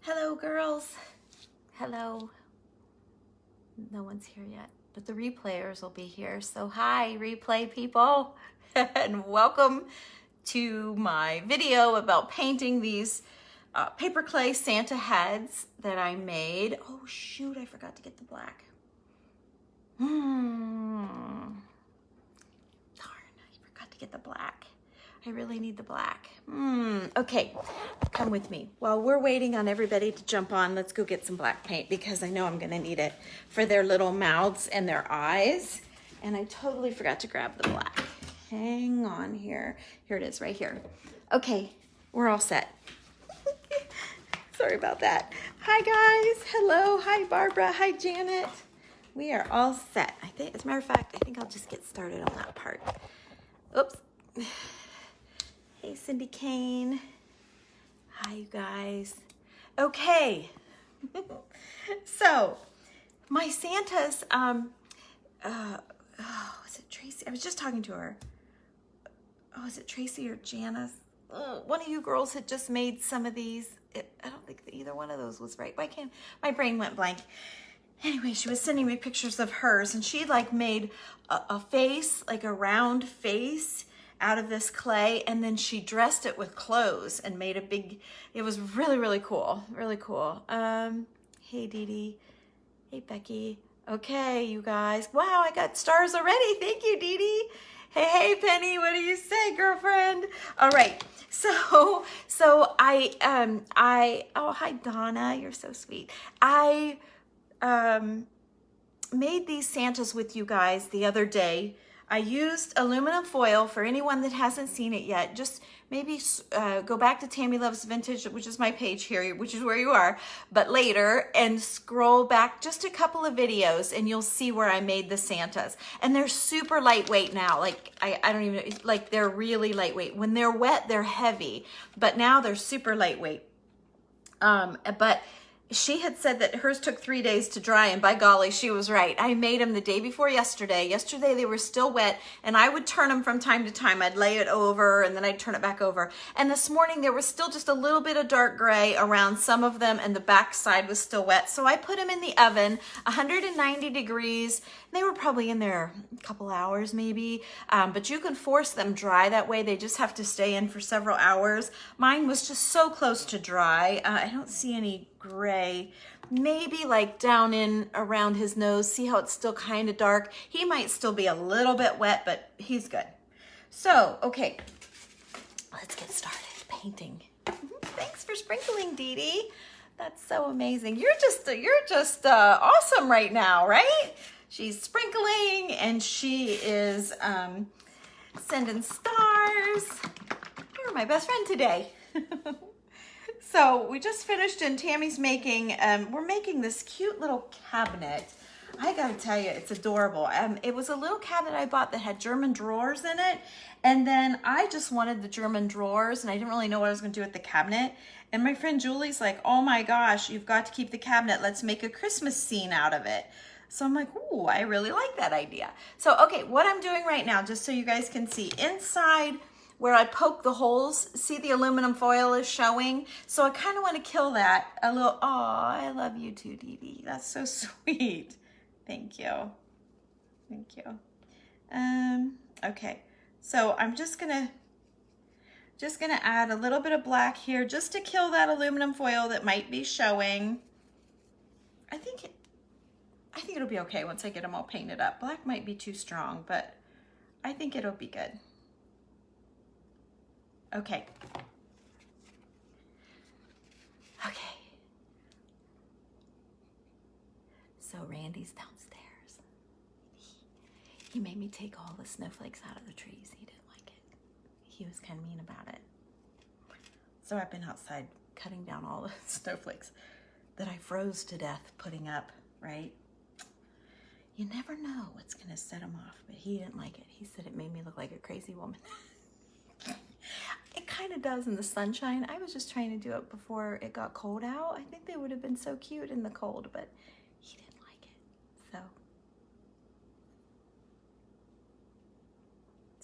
Hello, girls. Hello. No one's here yet, but the replayers will be here. So hi, replay people, and welcome to my video about painting these paper clay Santa heads that I made. Oh shoot, I forgot to get the black. Darn, I forgot to get the black. I really need the black. Okay, come with me. While we're waiting on everybody to jump on, let's go get some black paint because I know I'm gonna need it for their little mouths and their eyes. And I totally forgot to grab the black. Hang on here. Here it is, right here. Okay, we're all set. Sorry about that. Hi guys, hello, hi Barbara, hi Janet. We are all set. I think, as a matter of fact, I think I'll just get started on that part. Oops. Hey, Cindy Kane. Hi, you guys. Okay. So, my Santas, is it Tracy? I was just talking to her. Oh, is it Tracy or Janice? One of you girls had just made some of these. I don't think that either one of those was right. Why can't, my brain went blank. Anyway, she was sending me pictures of hers, and she like made a face, like a round face, out of this clay, and then she dressed it with clothes and made a big, it was really, really cool. Really cool. Hey Dee Dee. Hey Becky. Okay, you guys. Wow, I got stars already. Thank you, Dee Dee. Hey Penny, what do you say, girlfriend? All right. So oh, hi Donna, you're so sweet. I made these Santas with you guys the other day. I used aluminum foil. For anyone that hasn't seen it yet, just maybe go back to Tammy Loves Vintage, which is my page here, which is where you are, but later, and scroll back just a couple of videos and you'll see where I made the Santas. And they're super lightweight now. Like, I don't even, like they're really lightweight. When they're wet, they're heavy, but now they're super lightweight. But she had said that hers took 3 days to dry, and by golly, she was right. I made them the day before yesterday. Yesterday they were still wet, and I would turn them from time to time. I'd lay it over, and then I'd turn it back over. And this morning there was still just a little bit of dark gray around some of them, and the back side was still wet. So I put them in the oven, 190 degrees. They were probably in there a couple hours maybe, but you can force them dry that way. They just have to stay in for several hours. Mine was just so close to dry. I don't see any gray, maybe like down in around his nose. See how it's still kind of dark? He might still be a little bit wet, but he's good. So, okay, let's get started painting. Thanks for sprinkling, Dee Dee. That's so amazing. You're just awesome right now, right? She's sprinkling and she is sending stars. You're my best friend today. So we just finished, and Tammy's making, we're making this cute little cabinet. I gotta tell you, it's adorable. It was a little cabinet I bought that had German drawers in it. And then I just wanted the German drawers, and I didn't really know what I was gonna do with the cabinet. And my friend Julie's like, oh my gosh, you've got to keep the cabinet. Let's make a Christmas scene out of it. So I'm like, ooh, I really like that idea. So, okay, what I'm doing right now, just so you guys can see, inside where I poke the holes, see the aluminum foil is showing? So I kind of want to kill that a little. Oh, I love you too, Dee Dee. That's so sweet. Thank you. Thank you. Okay, so I'm just gonna add a little bit of black here just to kill that aluminum foil that might be showing. I think it'll be okay once I get them all painted up. Black might be too strong, but I think it'll be good. Okay. Okay. So Randy's downstairs. He made me take all the snowflakes out of the trees. He didn't like it. He was kind of mean about it. So I've been outside cutting down all the snowflakes that I froze to death putting up, right? You never know what's gonna set him off, but he didn't like it. He said it made me look like a crazy woman. It kind of does in the sunshine. I was just trying to do it before it got cold out. I think they would have been so cute in the cold, but he didn't like it.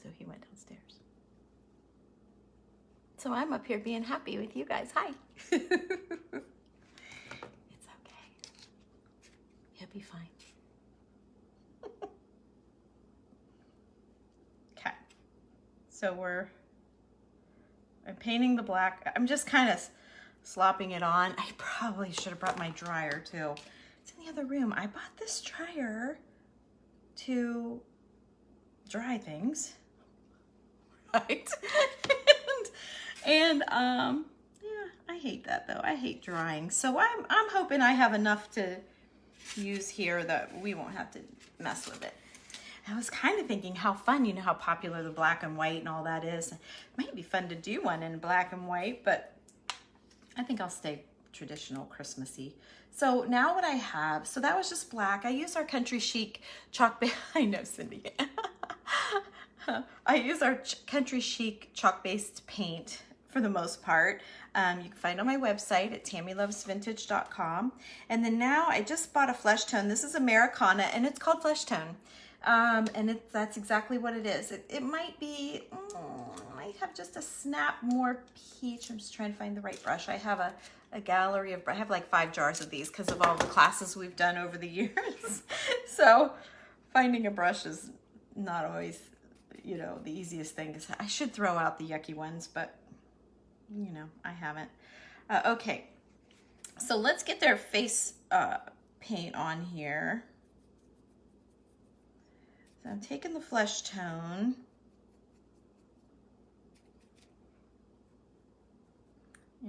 So he went downstairs. So I'm up here being happy with you guys. Hi. That'd be fine. Okay. So I'm painting the black. I'm just kind of slopping it on. I probably should have brought my dryer too. It's in the other room. I bought this dryer to dry things, right? and yeah, I hate that though. I hate drying. So I'm hoping I have enough to use here that we won't have to mess with it. I was kind of thinking how fun, you know how popular the black and white and all that is. It might be fun to do one in black and white, but I think I'll stay traditional Christmassy. So now what I have, so that was just black. I use our Country Chic chalk base. I know, Cindy. I use our Country Chic chalk-based paint for the most part. You can find it on my website at tammylovesvintage.com. And then now I just bought a flesh tone. This is Americana, and it's called flesh tone. And that's exactly what it is. It might be, might have just a snap more peach. I'm just trying to find the right brush. I have a gallery of, I have like 5 jars of these because of all the classes we've done over the years. So finding a brush is not always, you know, the easiest thing. I should throw out the yucky ones, but you know, I haven't. Okay, so let's get their face paint on here. So I'm taking the flesh tone.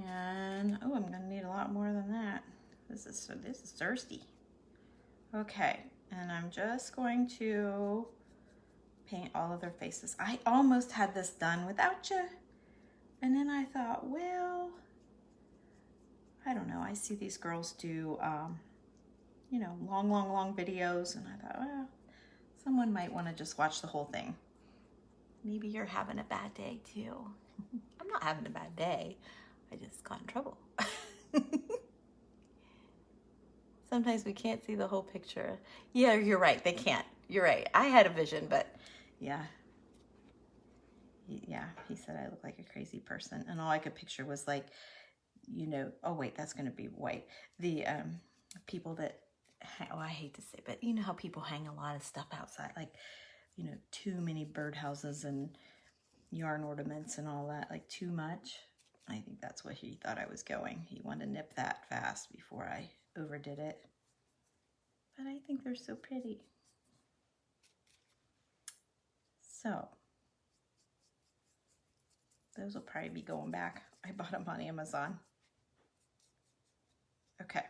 And, oh, I'm gonna need a lot more than that. This is thirsty. Okay, and I'm just going to paint all of their faces. I almost had this done without you. And then I thought, well, I don't know. I see these girls do, you know, long videos. And I thought, well, someone might want to just watch the whole thing. Maybe you're having a bad day too. I'm not having a bad day. I just got in trouble. Sometimes we can't see the whole picture. Yeah, you're right. They can't. You're right. I had a vision, but yeah. Yeah, he said I look like a crazy person. And all I could picture was like, you know, oh wait, that's going to be white. The people that, oh, I hate to say, but you know how people hang a lot of stuff outside, like, you know, too many birdhouses and yarn ornaments and all that, like too much. I think that's what he thought I was going. He wanted to nip that fast before I overdid it. But I think they're so pretty. So those will probably be going back. I bought them on Amazon. Okay.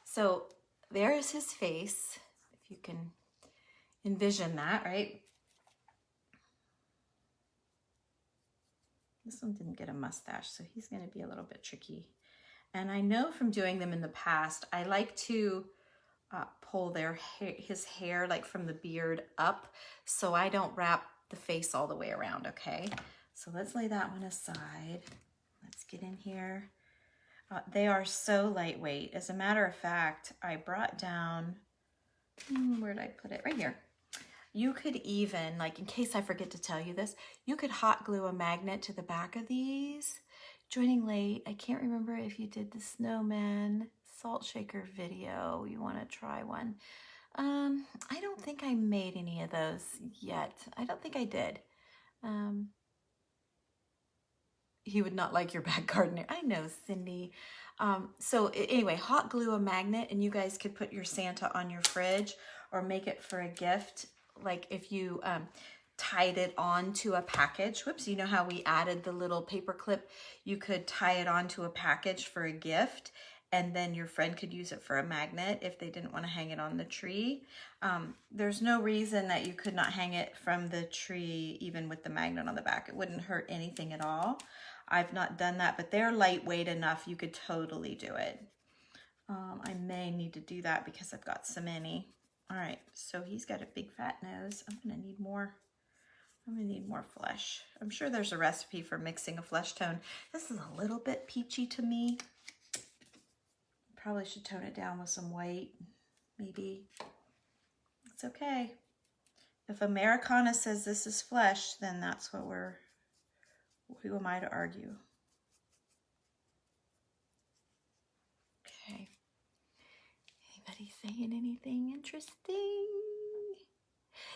So there is his face, if you can envision that, right? This one didn't get a mustache, so he's going to be a little bit tricky. And I know from doing them in the past, I like to pull his hair like from the beard up, so I don't wrap the face all the way around, okay? So let's lay that one aside. Let's get in here. They are so lightweight. As a matter of fact, I brought down, where did I put it? Right here. You could even, like in case I forget to tell you this, you could hot glue a magnet to the back of these. Joining late, I can't remember if you did the snowman salt shaker video. You want to try one. I don't think I made any of those yet. I don't think I did. He would not like your back gardener. I know, Cindy. So anyway, hot glue a magnet and you guys could put your Santa on your fridge or make it for a gift. Like if you tied it onto a package. Whoops, you know how we added the little paper clip? You could tie it onto a package for a gift and then your friend could use it for a magnet if they didn't want to hang it on the tree. There's no reason that you could not hang it from the tree even with the magnet on the back. It wouldn't hurt anything at all. I've not done that, but they're lightweight enough. You could totally do it. I may need to do that because I've got so many. All right, so he's got a big fat nose. I'm gonna need more. I'm gonna need more flesh. I'm sure there's a recipe for mixing a flesh tone. This is a little bit peachy to me. Probably should tone it down with some white, maybe. It's okay. If Americana says this is flesh, then that's what who am I to argue? Okay. Anybody saying anything interesting?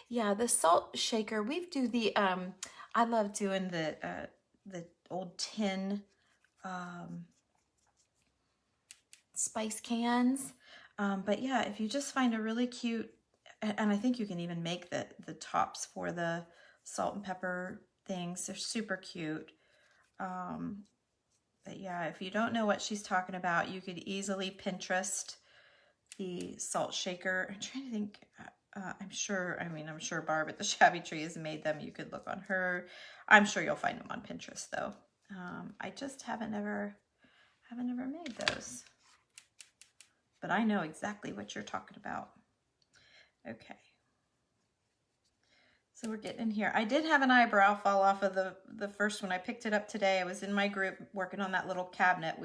Yeah, the salt shaker. We do the I love doing the old tin spice cans. But yeah, if you just find a really cute, and I think you can even make the tops for the salt and pepper things. They're super cute. But yeah, if you don't know what she's talking about, you could easily Pinterest the salt shaker. I'm trying to think. I'm sure Barb at the Shabby Tree has made them. You could look on her. I'm sure you'll find them on Pinterest though. I just haven't ever made those. But I know exactly what you're talking about. Okay. So we're getting in here. I did have an eyebrow fall off of the first one. I picked it up today. I was in my group working on that little cabinet.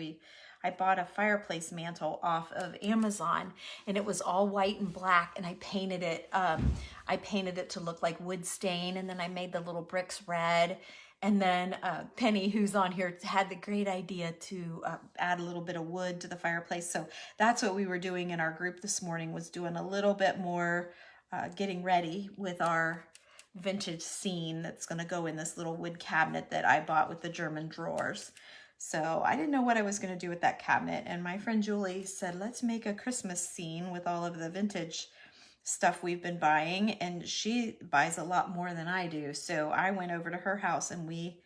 I bought a fireplace mantle off of Amazon, and it was all white and black, and I painted it. I painted it to look like wood stain, and then I made the little bricks red. And then Penny, who's on here, had the great idea to add a little bit of wood to the fireplace. So that's what we were doing in our group this morning, was doing a little bit more getting ready with our vintage scene that's going to go in this little wood cabinet that I bought with the German drawers. So I didn't know what I was going to do with that cabinet. And my friend Julie said, let's make a Christmas scene with all of the vintage stuff we've been buying. And she buys a lot more than I do. So I went over to her house and we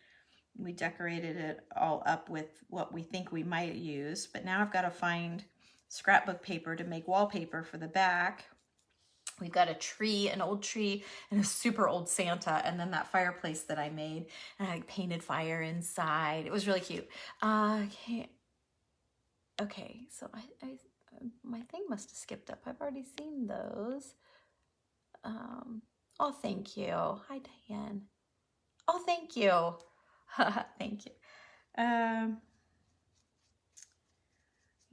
decorated it all up with what we think we might use. But now I've got to find scrapbook paper to make wallpaper for the back. We've got a tree, an old tree, and a super old Santa, and then that fireplace that I made, and I painted fire inside. It was really cute. Okay, so my thing must have skipped up. I've already seen those. Oh, thank you. Hi, Diane. Oh, thank you. Thank you.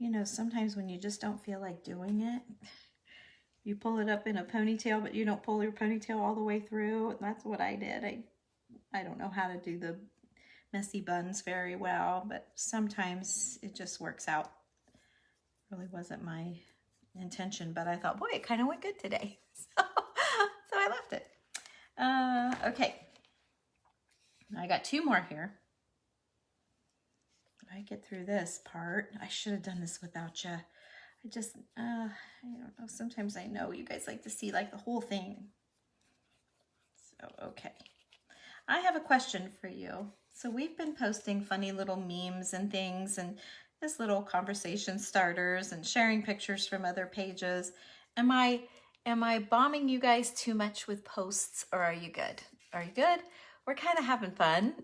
You know, sometimes when you just don't feel like doing it, you pull it up in a ponytail, but you don't pull your ponytail all the way through. That's what I did. I don't know how to do the messy buns very well, but sometimes it just works out. Really wasn't my intention, but I thought, boy, it kind of went good today. So I left it. Okay. I got two more here. If I get through this part, I should have done this without you. I don't know, sometimes I know you guys like to see like the whole thing. So, okay. I have a question for you. So we've been posting funny little memes and things and just little conversation starters and sharing pictures from other pages. Am I bombing you guys too much with posts, or are you good? Are you good? We're kind of having fun.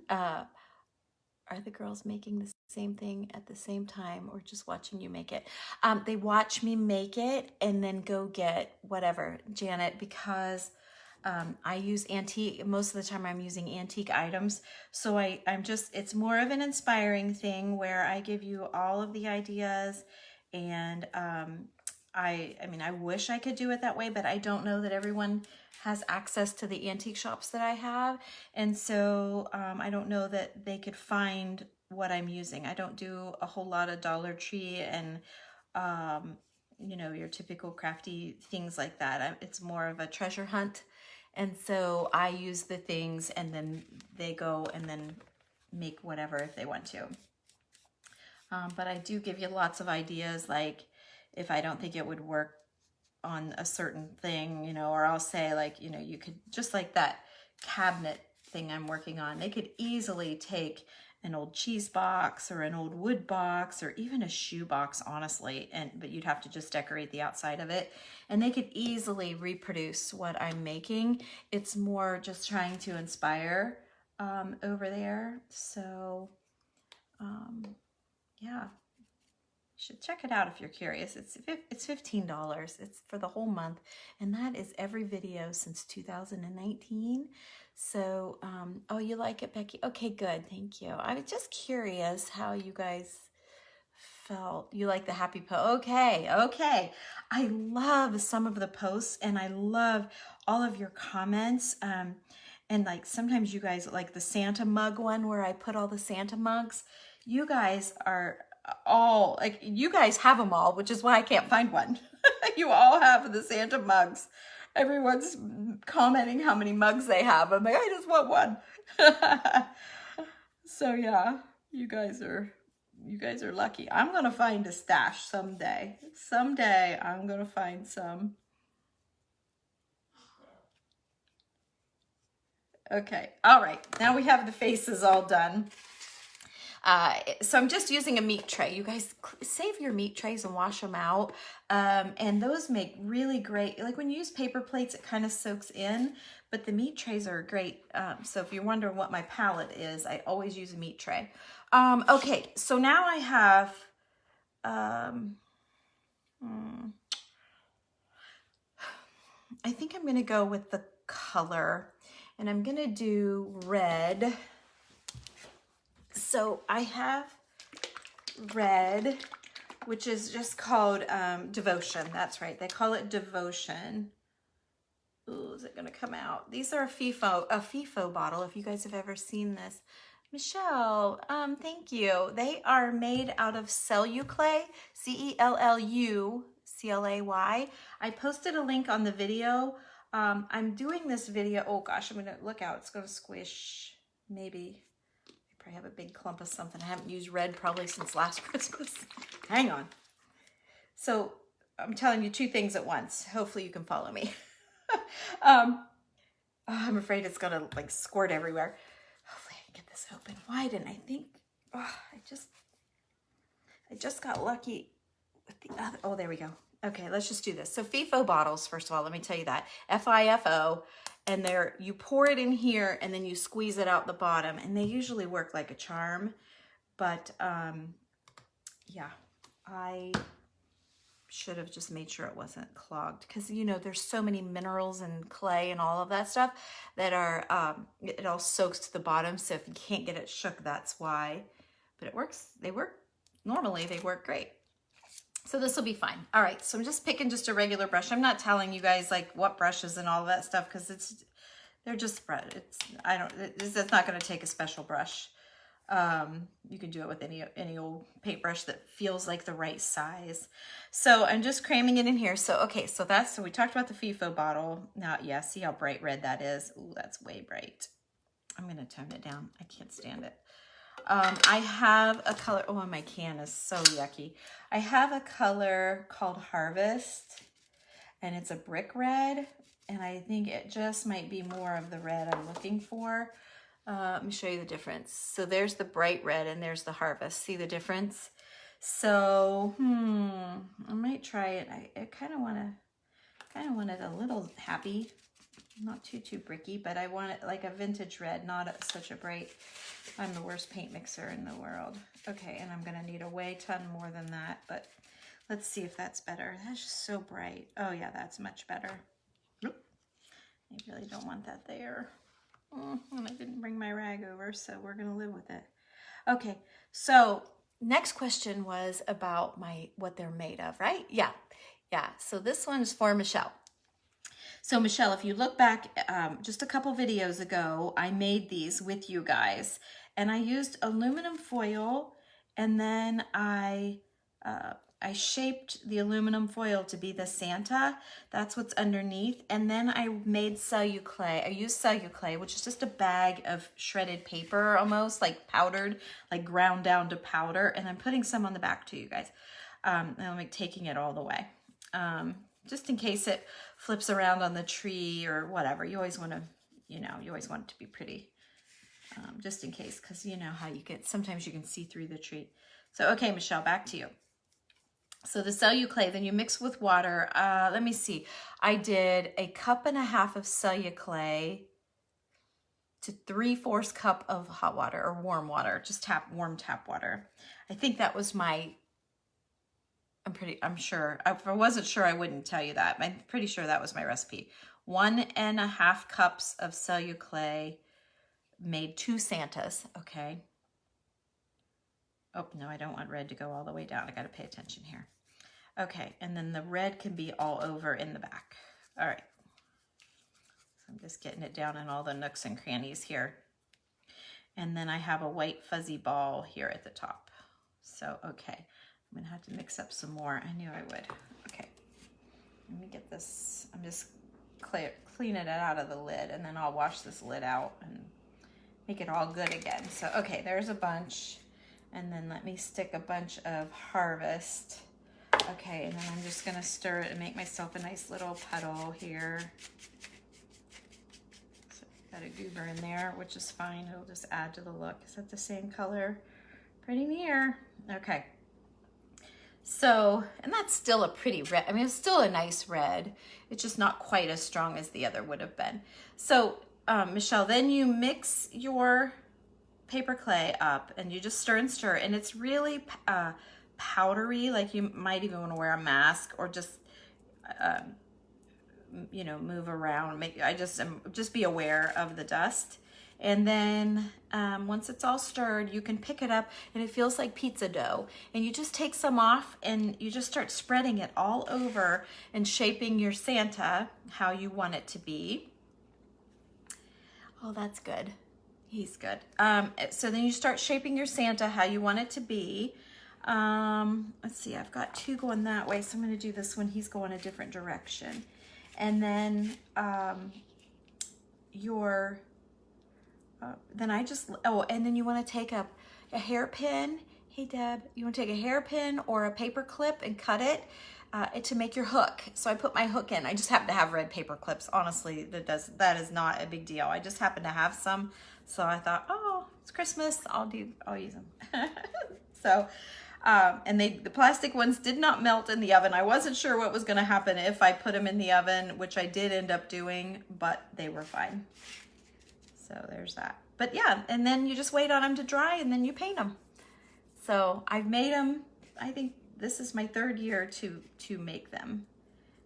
Are the girls making the same thing at the same time, or just watching you make it? They watch me make it and then go get whatever, Janet, because I use antique. Most of the time I'm using antique items. So it's more of an inspiring thing where I give you all of the ideas, and I wish I could do it that way, but I don't know that everyone has access to the antique shops that I have. And so I don't know that they could find what I'm using. I don't do a whole lot of Dollar Tree and, you know, your typical crafty things like that. It's more of a treasure hunt. And so I use the things and then they go and then make whatever if they want to. But I do give you lots of ideas, like if I don't think it would work on a certain thing, you know, or I'll say like, you know, you could, just like that cabinet thing I'm working on, they could easily take an old cheese box or an old wood box or even a shoe box, honestly, but you'd have to just decorate the outside of it, and they could easily reproduce what I'm making. It's more just trying to inspire over there. So yeah. You should check it out if you're curious. It's $15. It's for the whole month, and that is every video since 2019. So, oh, you like it, Becky? Okay, good. Thank you. I was just curious how you guys felt. You like the happy post? Okay. I love some of the posts, and I love all of your comments. And like sometimes you guys like the Santa mug one where I put all the Santa mugs. You guys are all, like, you guys have them all, which is why I can't find one. You all have the Santa mugs. Everyone's commenting how many mugs they have. I'm like, I just want one. So yeah, you guys are lucky. I'm gonna find a stash someday. Someday I'm gonna find some. Okay, all right, now we have the faces all done. So I'm just using a meat tray. You guys save your meat trays and wash them out. And those make really great, like when you use paper plates, it kind of soaks in, but the meat trays are great. So if you're wondering what my palette is, I always use a meat tray. Okay, so now I have, I think I'm gonna go with the color, and I'm gonna do red. So I have red, which is just called Devotion. That's right, they call it Devotion. Ooh, is it gonna come out? These are a FIFO bottle, if you guys have ever seen this. Michelle, thank you. They are made out of Celluclay, C-E-L-L-U-C-L-A-Y. I posted a link on the video. I'm doing this video, oh gosh, I'm gonna look out, it's gonna squish, maybe. I have a big clump of something. I haven't used red probably since last Christmas. Hang on. So I'm telling you two things at once. Hopefully you can follow me. I'm afraid it's gonna like squirt everywhere. Hopefully I can get this open. Why didn't I think? Oh, I just got lucky with the other. Oh, there we go. Okay, let's just do this. So FIFO bottles, first of all, let me tell you that. F-I-F-O. And you pour it in here and then you squeeze it out the bottom, and they usually work like a charm. But yeah, I should have just made sure it wasn't clogged, because you know there's so many minerals and clay and all of that stuff that are it all soaks to the bottom. So if you can't get it shook, that's why. But it works. They work normally. They work great. So this will be fine. All right, so I'm just picking just a regular brush. I'm not telling you guys like what brushes and all of that stuff, because they're just it's not going to take a special brush. You can do it with any old paintbrush that feels like the right size. So I'm just cramming it in here. So okay, so we talked about the FIFO bottle. Now, yeah, see how bright red that is? Ooh, that's way bright. I'm going to tone it down. I can't stand it. I have a color, oh, my can is so yucky. I have a color called Harvest, and it's a brick red, and I think it just might be more of the red I'm looking for. Let me show you the difference. So there's the bright red and there's the Harvest. See the difference? So, I might try it. I kind of want it a little happy, not too bricky, but I want it like a vintage red, not such a bright. I'm the worst paint mixer in the world. Okay, and I'm gonna need a way ton more than that, but let's see if that's better. That's just so bright. Oh yeah, that's much better. I really don't want that there. And I didn't bring my rag over, so we're gonna live with it. Okay, so next question was about what they're made of, right? Yeah. So this one is for Michelle. So Michelle, if you look back just a couple videos ago, I made these with you guys, and I used aluminum foil, and then I shaped the aluminum foil to be the Santa. That's what's underneath. And then I made Celluclay. I used Celluclay, which is just a bag of shredded paper, almost like powdered, like ground down to powder. And I'm putting some on the back too, you guys. And I'm like taking it all the way. Just in case it flips around on the tree or whatever. You always want to, you always want it to be pretty, just in case, because you know how sometimes you can see through the tree. So, okay, Michelle, back to you. So the Celluclay, then you mix with water. Let me see. I did 1.5 cups of Celluclay to 3/4 cup of hot water or warm water, just warm tap water. I think that was I'm sure. If I wasn't sure, I wouldn't tell you that. I'm pretty sure that was my recipe. 1.5 cups of Celluclay made 2 Santas, okay? Oh, no, I don't want red to go all the way down. I got to pay attention here. Okay, and then the red can be all over in the back. All right. So I'm just getting it down in all the nooks and crannies here. And then I have a white fuzzy ball here at the top. So, okay, I'm gonna have to mix up some more. I knew I would. Okay, let me get this. I'm just cleaning it out of the lid, and then I'll wash this lid out and make it all good again. So, okay, there's a bunch. And then let me stick a bunch of Harvest. Okay, and then I'm just gonna stir it and make myself a nice little puddle here. So got a goober in there, which is fine. It'll just add to the look. Is that the same color? Pretty near. Okay. So, and that's still a pretty red. I mean, it's still a nice red. It's just not quite as strong as the other would have been. So, Michelle, then you mix your paper clay up and you just stir and stir, and it's really powdery, like you might even want to wear a mask or just you know, move around. Just be aware of the dust. And then once it's all stirred, you can pick it up and it feels like pizza dough, and you just take some off and you just start spreading it all over and shaping your Santa how you want it to be. Oh, that's good. He's good. So then you start shaping your Santa how you want it to be. Let's see, I've got two going that way, so I'm going to do this one. He's going a different direction. And then and then you want to take a hairpin. Hey, Deb, you want to take a hairpin or a paper clip and cut it to make your hook. So I put my hook in. I just happen to have red paper clips. Honestly, that is not a big deal. I just happen to have some. So I thought, oh, it's Christmas. I'll use them. So, and the plastic ones did not melt in the oven. I wasn't sure what was going to happen if I put them in the oven, which I did end up doing, but they were fine. So there's that. But yeah, and then you just wait on them to dry and then you paint them. So I've made them, I think this is my third year to make them.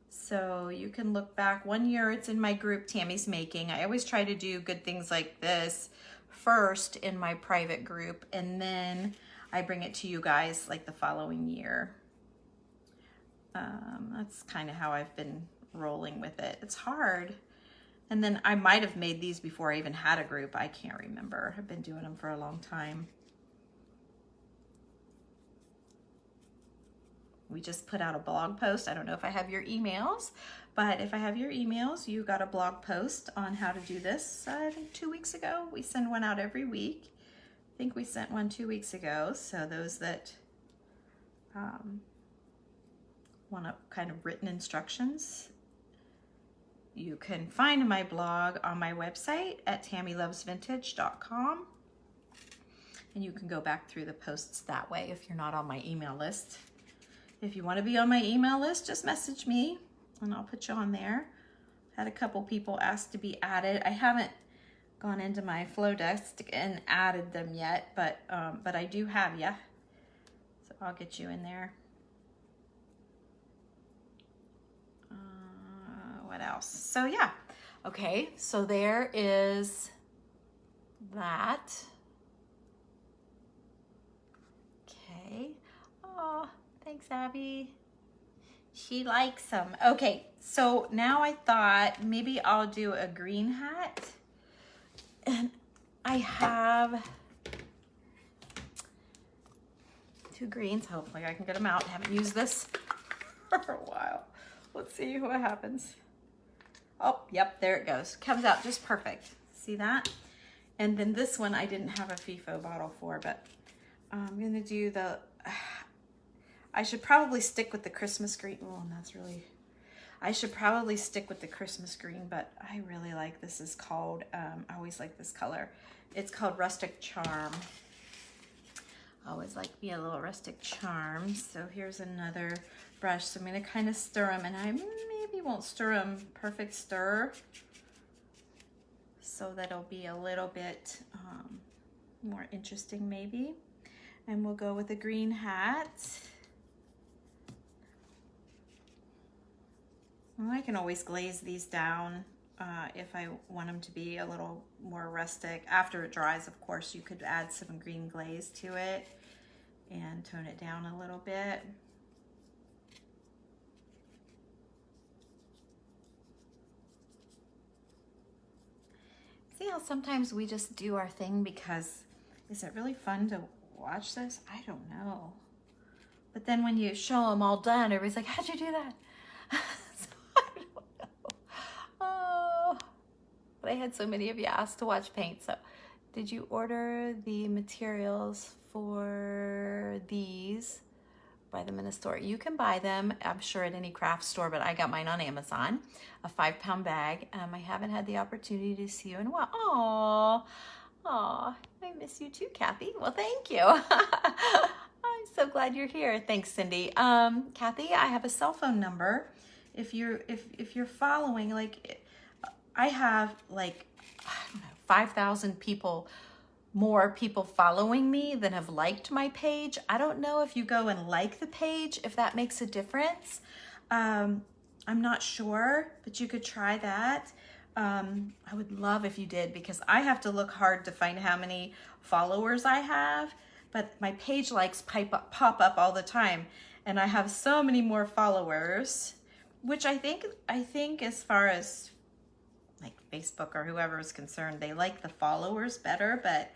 So you can look back. 1 year it's in my group, Tammy's Making. I always try to do good things like this first in my private group, and then I bring it to you guys like the following year. That's kind of how I've been rolling with it. It's hard. And then I might have made these before I even had a group. I can't remember. I've been doing them for a long time. We just put out a blog post. I don't know if I have your emails, but if I have your emails, you got a blog post on how to do this, I think 2 weeks ago. We send one out every week. I think we sent one 2 weeks ago. So those that want a kind of written instructions, you can find my blog on my website at tammylovesvintage.com. And you can go back through the posts that way if you're not on my email list. If you want to be on my email list, just message me and I'll put you on there. Had a couple people ask to be added. I haven't gone into my flow desk and added them yet, but I do have you. So I'll get you in there. What else? So yeah. Okay, so there is that. Okay. Oh, thanks, Abby. She likes them. Okay, so now I thought maybe I'll do a green hat. And I have 2 greens. Hopefully I can get them out. I haven't used this for a while. Let's see what happens. Oh, yep, there it goes. Comes out just perfect. See that? And then this one I didn't have a FIFO bottle for, but I'm gonna do the, I should probably stick with the Christmas green. Oh, and that's really, I should probably stick with the Christmas green, but I really like, this is called, I always like this color. It's called Rustic Charm. I always like me a little Rustic Charm. So here's another brush. So I'm gonna kind of stir them, and I maybe won't stir them perfect stir, so that'll be a little bit more interesting maybe. And we'll go with a green hat. And I can always glaze these down if I want them to be a little more rustic. After it dries, of course, you could add some green glaze to it and tone it down a little bit. See how sometimes we just do our thing because is it really fun to watch this? I don't know. But then when you show them all done, everybody's like, how'd you do that? So I don't know. Oh, but I had so many of you ask to watch paint. So did you order the materials for these by them in a store? You can buy them, I'm sure, at any craft store, but I got mine on Amazon, a 5-pound bag. I haven't had the opportunity to see you in a while. Aww, aww, I miss you too, Kathy. Well, thank you. I'm so glad you're here. Thanks, Cindy. Kathy, I have a cell phone number. If you're following, like, I have like, I don't know, 5,000 people, more people following me than have liked my page. I don't know if you go and like the page, if that makes a difference. I'm not sure, but you could try that. I would love if you did, because I have to look hard to find how many followers I have, but my page likes pop up all the time, and I have so many more followers, which I think as far as like Facebook or whoever is concerned, they like the followers better, but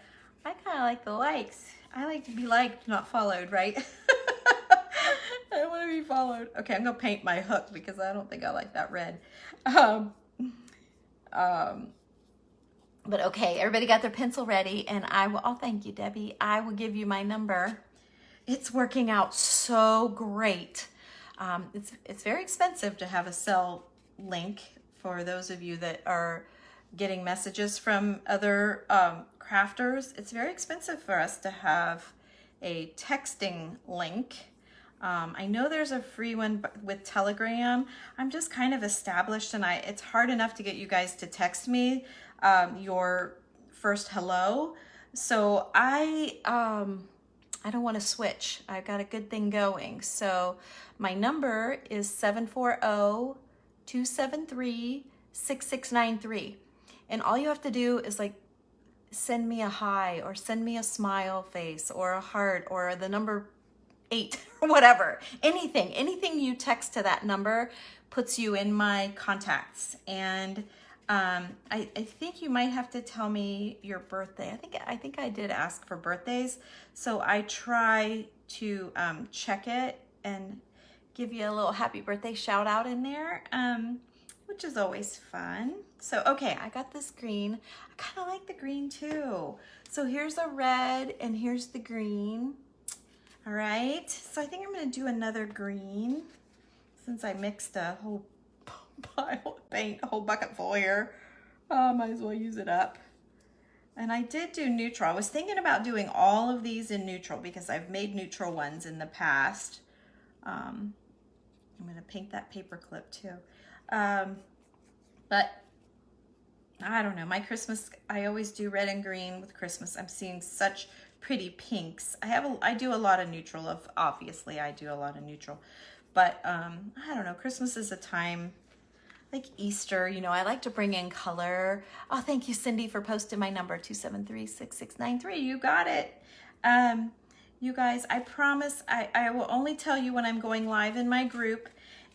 I kind of like the likes. I like to be liked, not followed, right? I want to be followed. Okay, I'm gonna paint my hook because I don't think I like that red. But okay, everybody got their pencil ready, and I will, oh, thank you, Debbie. I will give you my number. It's working out so great. It's very expensive to have a cell link for those of you that are getting messages from other crafters. It's very expensive for us to have a texting link. I know there's a free one with Telegram. I'm just kind of established, and it's hard enough to get you guys to text me your first hello. So I don't want to switch. I've got a good thing going. So my number is 740-273-6693. And all you have to do is like send me a hi, or send me a smile face, or a heart, or the number 8 or whatever. Anything you text to that number puts you in my contacts. And I think you might have to tell me your birthday. I think I did ask for birthdays, so I try to check it and give you a little happy birthday shout out in there, which is always fun. So okay, I got this green. I kind of like the green too. So here's a red and here's the green. All right, so I think I'm gonna do another green since I mixed a whole pile of paint, a whole bucket full here. Might as well use it up. And I did do neutral. I was thinking about doing all of these in neutral because I've made neutral ones in the past. I'm gonna paint that paper clip too. But I don't know, my Christmas, I always do red and green with Christmas. I'm seeing such pretty pinks. I do a lot of neutral, obviously I do a lot of neutral, but I don't know, Christmas is a time like Easter, you know, I like to bring in color. Oh, thank you, Cindy, for posting my number, 273-6693. You got it. You guys, I promise I will only tell you when I'm going live in my group,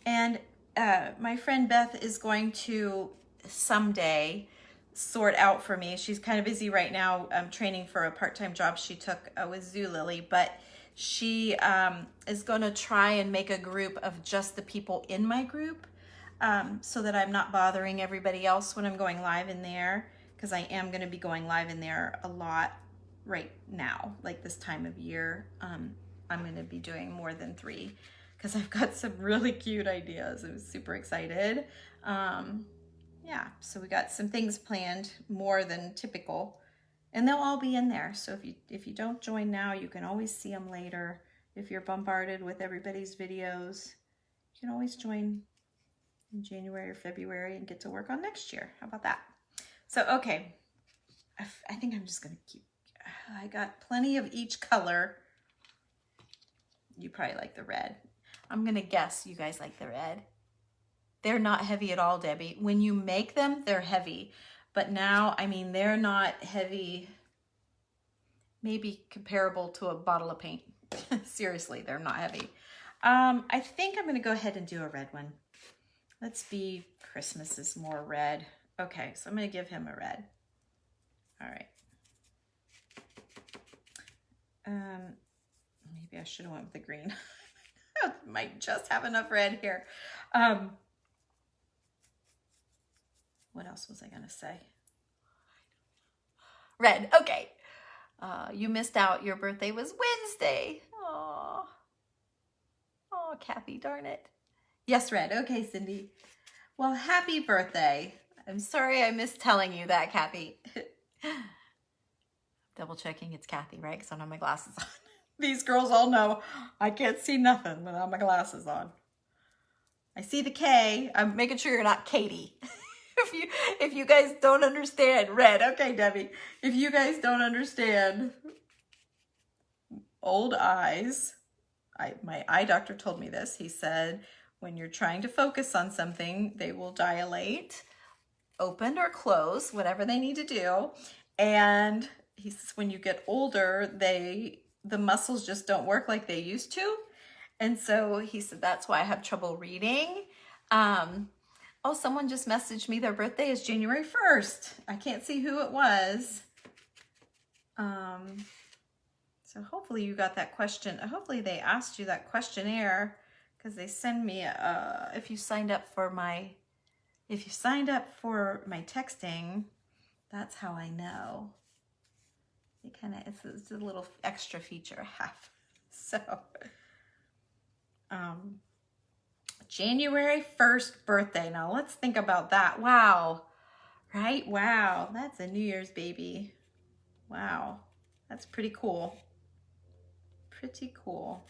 and my friend Beth is going to someday sort out for me. She's kind of busy right now training for a part-time job she took with Zoo Lily, but she is going to try and make a group of just the people in my group, so that I'm not bothering everybody else when I'm going live in there, because I am going to be going live in there a lot right now, like this time of year. I'm going to be doing more than 3 because I've got some really cute ideas. I'm super excited. Yeah, so we got some things planned more than typical, and they'll all be in there. So if you don't join now, you can always see them later. If you're bombarded with everybody's videos, you can always join in January or February and get to work on next year. How about that? So, okay, I think I'm just gonna keep, I got plenty of each color. You probably like the red. I'm gonna guess you guys like the red. They're not heavy at all, Debbie. When you make them, they're heavy. But now, I mean, they're not heavy, maybe comparable to a bottle of paint. Seriously, they're not heavy. I think I'm gonna go ahead and do a red one. Let's be, Christmas is more red. Okay, so I'm gonna give him a red. All right. Maybe I should have went with the green. I might just have enough red here. What else was I going to say? Red. Okay. You missed out. Your birthday was Wednesday. Oh, oh, Kathy, darn it. Yes, red. Okay, Cindy. Well, happy birthday. I'm sorry I missed telling you that, Kathy. Double checking it's Kathy, right? Because I don't have my glasses on. These girls all know I can't see nothing without my glasses on. I see the K. I'm making sure you're not Katie. If you guys don't understand, red. Okay, Debbie. If you guys don't understand old eyes, my eye doctor told me this. He said, when you're trying to focus on something, they will dilate, open or close, whatever they need to do. And he says when you get older, the muscles just don't work like they used to. And so he said, that's why I have trouble reading. Oh, someone just messaged me their birthday is January 1st. I can't see who it was. So hopefully you got that question. Hopefully they asked you that questionnaire, because they send me if you signed up for my texting, that's how I know. It kind of it's a little extra feature I have. So January 1st birthday. Now let's think about that. Wow. Right? Wow. That's a New Year's baby. Wow. That's pretty cool. Pretty cool.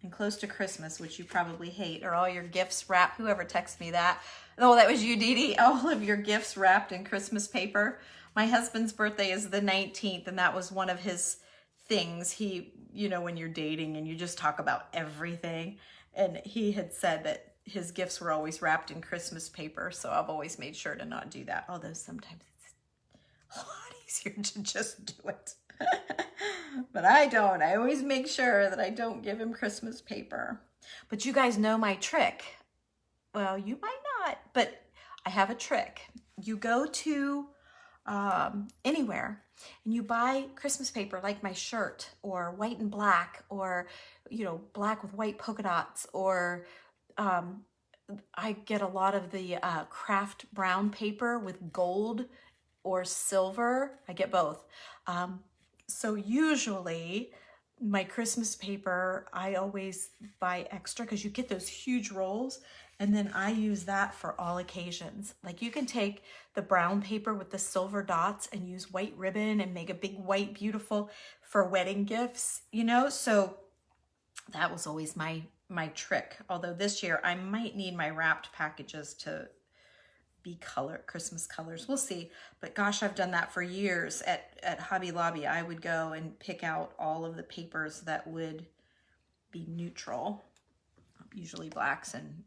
And close to Christmas, which you probably hate. Are all your gifts wrapped? Whoever texted me that. Oh, that was you, Dee Dee. All of your gifts wrapped in Christmas paper. My husband's birthday is the 19th, and that was one of his things. He, you know, when you're dating and you just talk about everything. And he had said that his gifts were always wrapped in Christmas paper. So I've always made sure to not do that. Although sometimes it's a lot easier to just do it. But I don't. I always make sure that I don't give him Christmas paper. But you guys know my trick. Well, you might not, but I have a trick. You go to anywhere and you buy Christmas paper like my shirt, or white and black, or, you know, black with white polka dots, or I get a lot of the craft brown paper with gold or silver. I get both. So usually my Christmas paper, I always buy extra because you get those huge rolls, and then I use that for all occasions. Like you can take the brown paper with the silver dots and use white ribbon and make a big white beautiful for wedding gifts, you know? So that was always my trick. Although this year I might need my wrapped packages to be Christmas colors. We'll see. But gosh, I've done that for years at Hobby Lobby. I would go and pick out all of the papers that would be neutral, usually blacks and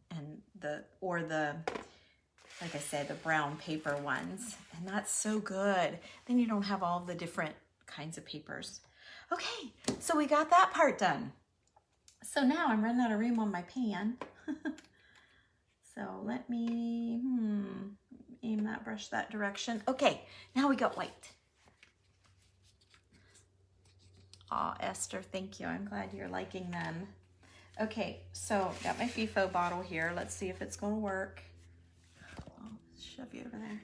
like I said, the brown paper ones. And that's so good. Then you don't have all the different kinds of papers. Okay, so we got that part done. So now I'm running out of room on my pan. So let me aim that brush that direction. Okay, now we got white. Aw, Esther, thank you. I'm glad you're liking them. Okay, so got my FIFO bottle here. Let's see if it's going to work. I'll shove you over there.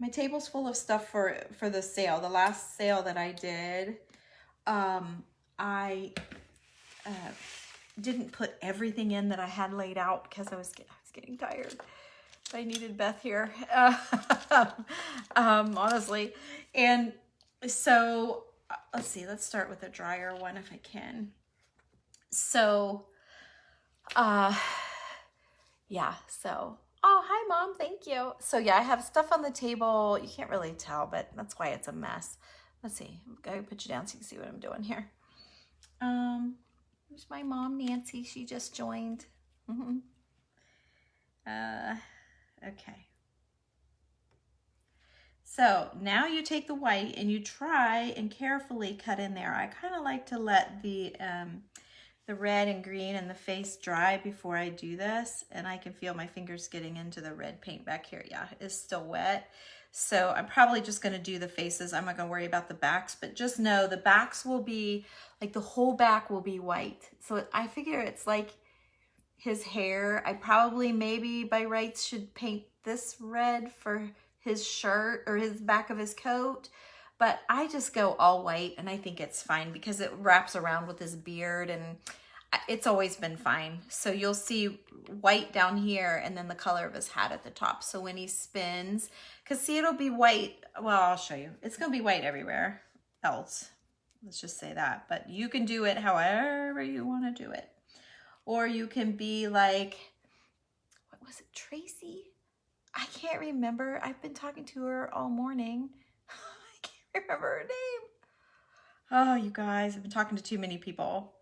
My table's full of stuff for the sale. The last sale that I did, I didn't put everything in that I had laid out because I was getting tired. I needed Beth here, honestly. And so let's see, let's start with a drier one if I can. So, yeah, so, oh, hi Mom, thank you. So yeah, I have stuff on the table. You can't really tell, but that's why it's a mess. Let's see, I'm gonna put you down so you can see what I'm doing here. There's my mom, Nancy. She just joined. Okay. So now you take the white and you try and carefully cut in there. I kind of like to let the red and green and the face dry before I do this. And I can feel my fingers getting into the red paint back here. Yeah, it's still wet. So I'm probably just going to do the faces. I'm not going to worry about the backs, but just know the backs will be like the whole back will be white. So I figure it's like his hair. I probably maybe by rights should paint this red for his shirt or his back of his coat. But I just go all white and I think it's fine because it wraps around with his beard and it's always been fine. So you'll see white down here and then the color of his hat at the top. So when he spins, because see, it'll be white. Well, I'll show you. It's going to be white everywhere else. Let's just say that. But you can do it however you want to do it. Or you can be like, what was it, Tracy? I can't remember. I've been talking to her all morning. I can't remember her name. Oh, you guys, I've been talking to too many people.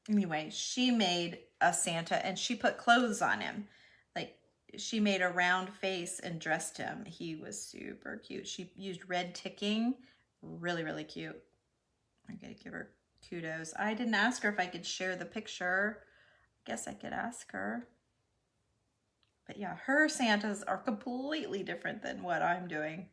Anyway, she made a Santa and she put clothes on him. Like she made a round face and dressed him. He was super cute. She used red ticking. Really, really cute. I gotta give her kudos. I didn't ask her if I could share the picture. I guess I could ask her. But yeah, her Santas are completely different than what I'm doing.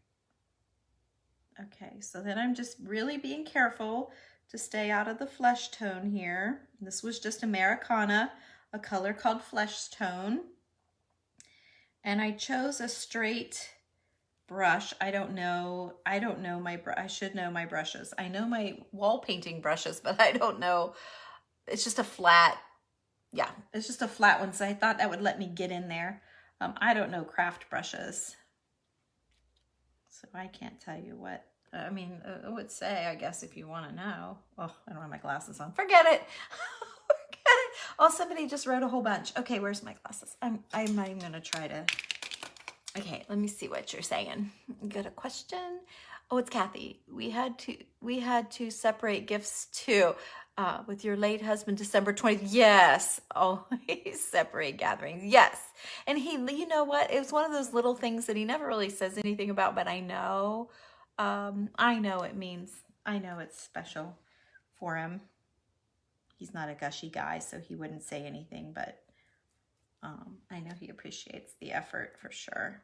Okay, so then I'm just really being careful to stay out of the flesh tone here. This was just Americana, a color called flesh tone. And I chose a straight brush. I don't know I should know my brushes. I know my wall painting brushes, but I don't know. It's just a flat, yeah, it's just a flat one. So I thought that would let me get in there. I don't know craft brushes. So I can't tell you what, I mean, it would say, I guess, if you want to know. Oh, I don't have my glasses on. Forget it. Forget it. Oh, somebody just wrote a whole bunch. Okay, where's my glasses? I'm not even going to try to. Okay, let me see what you're saying. You got a question? Oh, it's Kathy. We had to separate gifts too. With your late husband, December 20th. Yes. Oh, separate gatherings. Yes. And he, you know what? It was one of those little things that he never really says anything about, but I know it means, I know it's special for him. He's not a gushy guy, so he wouldn't say anything, but I know he appreciates the effort for sure.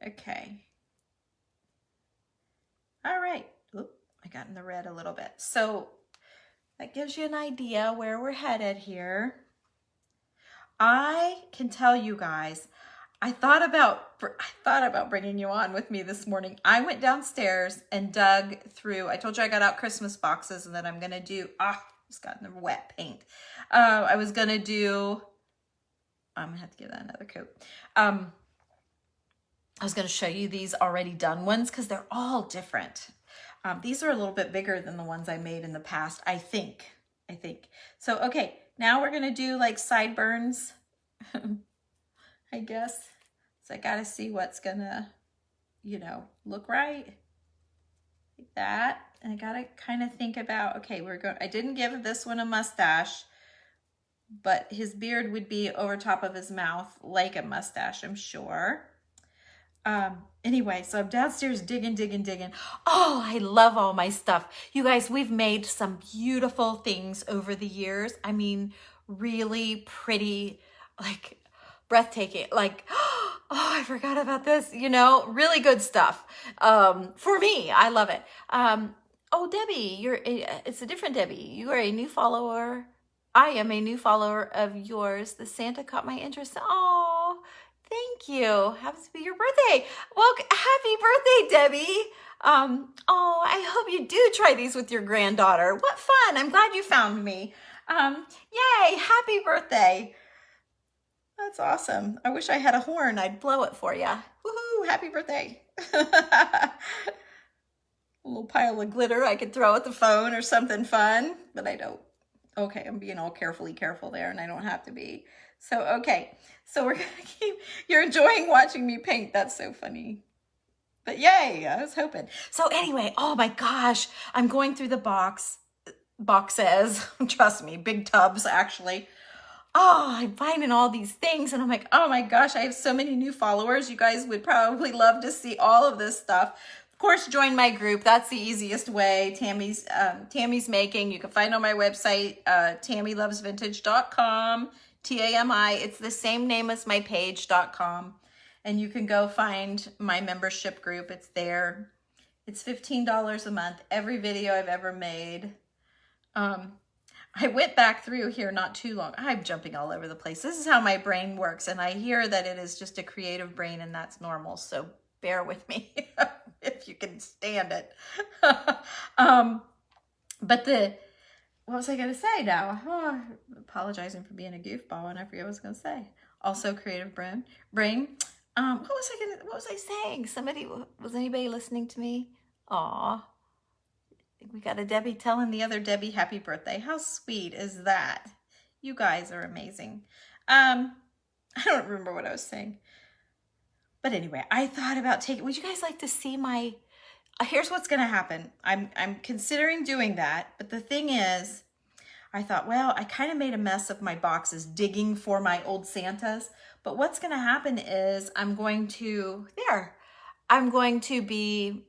Okay. All right. Oop, I got in the red a little bit. So that gives you an idea where we're headed here. I can tell you guys, I thought about bringing you on with me this morning. I went downstairs and dug through. I told you I got out Christmas boxes and that I'm going to do, just got in the wet paint. I'm going to have to give that another coat. I was going to show you these already done ones because they're all different. These are a little bit bigger than the ones I made in the past, I think. So, okay, now we're going to do like sideburns, I guess. So I got to see what's going to, look right. Like that. And I got to kind of think about, okay, I didn't give this one a mustache, but his beard would be over top of his mouth like a mustache, I'm sure. Anyway, so I'm downstairs digging. Oh, I love all my stuff. You guys, we've made some beautiful things over the years. I mean, really pretty, like breathtaking, like, oh, I forgot about this, really good stuff. For me, I love it. Oh, Debbie, it's a different Debbie. You are a new follower. I am a new follower of yours. The Santa caught my interest. Oh, thank you. Happens to be your birthday. Well, happy birthday, Debbie. Oh, I hope you do try these with your granddaughter. What fun. I'm glad you found me. Yay, happy birthday. That's awesome. I wish I had a horn. I'd blow it for you. Woohoo, happy birthday. A little pile of glitter I could throw at the phone or something fun, but I don't. Okay, I'm being all careful there and I don't have to be. So, okay. So we're going to keep, you're enjoying watching me paint. That's so funny. But yay, I was hoping. So anyway, oh my gosh, I'm going through the boxes, trust me, big tubs actually. Oh, I'm finding all these things and I'm like, oh my gosh, I have so many new followers. You guys would probably love to see all of this stuff. Of course, join my group. That's the easiest way. Tammy's Making. You can find it on my website, TammyLovesVintage.com. T-A-M-I. It's the same name as my page.com. And you can go find my membership group. It's there. It's $15 a month. Every video I've ever made. I went back through here not too long. I'm jumping all over the place. This is how my brain works. And I hear that it is just a creative brain and that's normal. So bear with me if you can stand it. But what was I going to say now? Oh, apologizing for being a goofball and I forget what I was going to say. Also creative brain. What was I saying? Was anybody listening to me? Aw. We got a Debbie telling the other Debbie happy birthday. How sweet is that? You guys are amazing. I don't remember what I was saying. But anyway, I thought about would you guys like to see here's what's going to happen. I'm considering doing that. But the thing is, I thought, well, I kind of made a mess of my boxes digging for my old Santas. But what's going to happen is I'm going to be,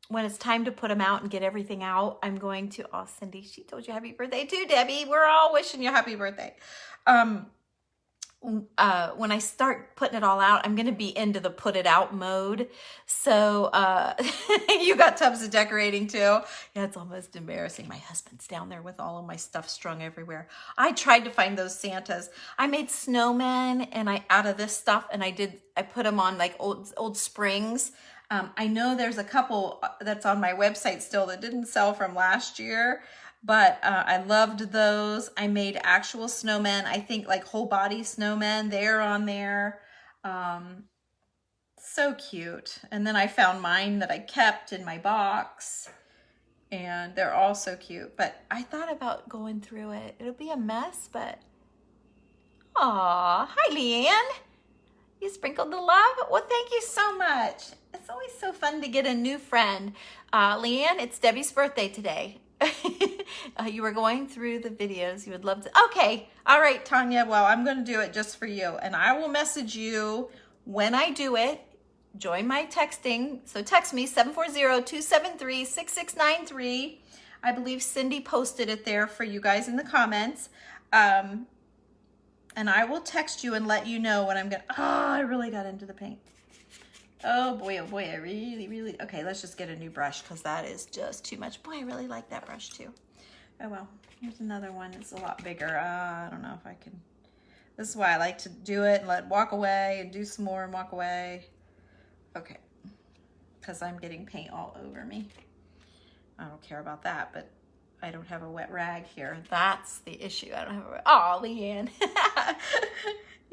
when it's time to put them out and get everything out, I'm going to, oh, Cindy, she told you happy birthday too, Debbie. We're all wishing you happy birthday. When I start putting it all out, I'm going to be into the put it out mode. So, you got tubs of decorating too. Yeah, it's almost embarrassing. My husband's down there with all of my stuff strung everywhere. I tried to find those Santas. I made snowmen out of this stuff and I put them on like old springs. I know there's a couple that's on my website still that didn't sell from last year, but I loved those. I made actual snowmen. I think like whole body snowmen. They're on there. So cute. And then I found mine that I kept in my box. And they're all so cute. But I thought about going through it. It'll be a mess, but... Aw, hi, Leanne. You sprinkled the love? Well, thank you so much. It's always so fun to get a new friend. Leanne, it's Debbie's birthday today. You were going through the videos. You would love to. Okay. All right, Tanya. Well, I'm going to do it just for you. And I will message you when I do it. Join my texting. So text me 740-273-6693. I believe Cindy posted it there for you guys in the comments. And I will text you and let you know when I'm going to... Oh, I really got into the paint. Oh boy, I really... Okay, let's just get a new brush because that is just too much. Boy, I really like that brush too. Oh well, here's another one. It's a lot bigger. I don't know if I can... This is why I like to do it and let it walk away and do some more and walk away. Okay, because I'm getting paint all over me. I don't care about that, but I don't have a wet rag here. That's the issue. I don't have a... Oh, Leanne.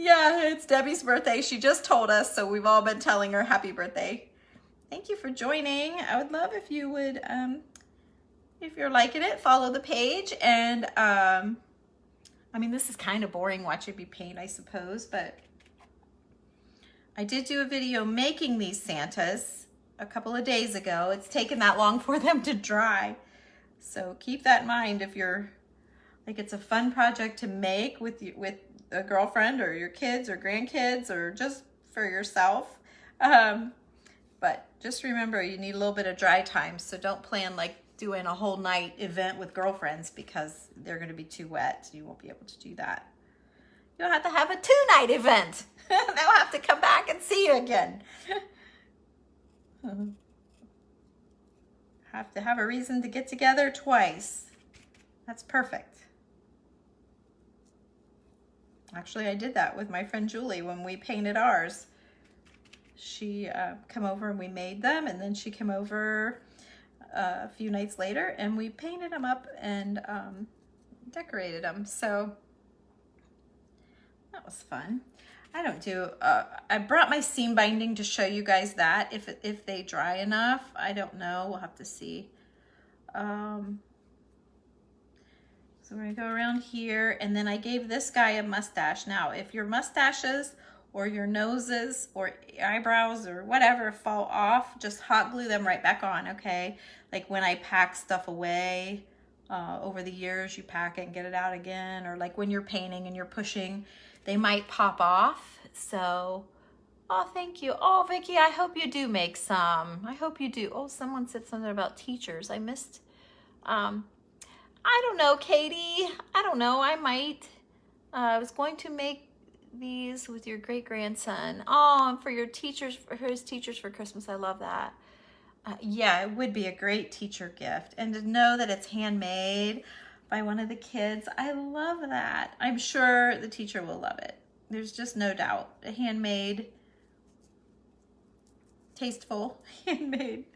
Yeah, it's Debbie's birthday. She just told us, so we've all been telling her happy birthday. Thank you for joining. I would love if you would, if you're liking it, follow the page. And, I mean, this is kind of boring watching me paint, I suppose, but I did do a video making these Santas a couple of days ago. It's taken that long for them to dry. So keep that in mind if you're, like, it's a fun project to make with a girlfriend or your kids or grandkids or just for yourself. But just remember, you need a little bit of dry time. So don't plan like doing a whole night event with girlfriends because they're going to be too wet. So you won't be able to do that. You'll have to have a 2-night event. They'll have to come back and see you again. Have to have a reason to get together twice. That's perfect. Actually, I did that with my friend Julie when we painted ours. She came over and we made them, and then she came over a few nights later and we painted them up and decorated them. So that was fun. I don't do, I brought my seam binding to show you guys that if they dry enough. I don't know, we'll have to see. So we're gonna go around here, and then I gave this guy a mustache. Now, if your mustaches or your noses or eyebrows or whatever fall off, just hot glue them right back on, okay? Like when I pack stuff away, over the years, you pack it and get it out again, or like when you're painting and you're pushing, they might pop off. So, oh, thank you. Oh, Vicki, I hope you do make some. I hope you do. Oh, someone said something about teachers. I missed, I don't know, Katie. I don't know. I might. I was going to make these with your great-grandson. Oh, and for your teachers, for his teachers for Christmas. I love that. Yeah, it would be a great teacher gift. And to know that it's handmade by one of the kids, I love that. I'm sure the teacher will love it. There's just no doubt. A handmade, tasteful, handmade,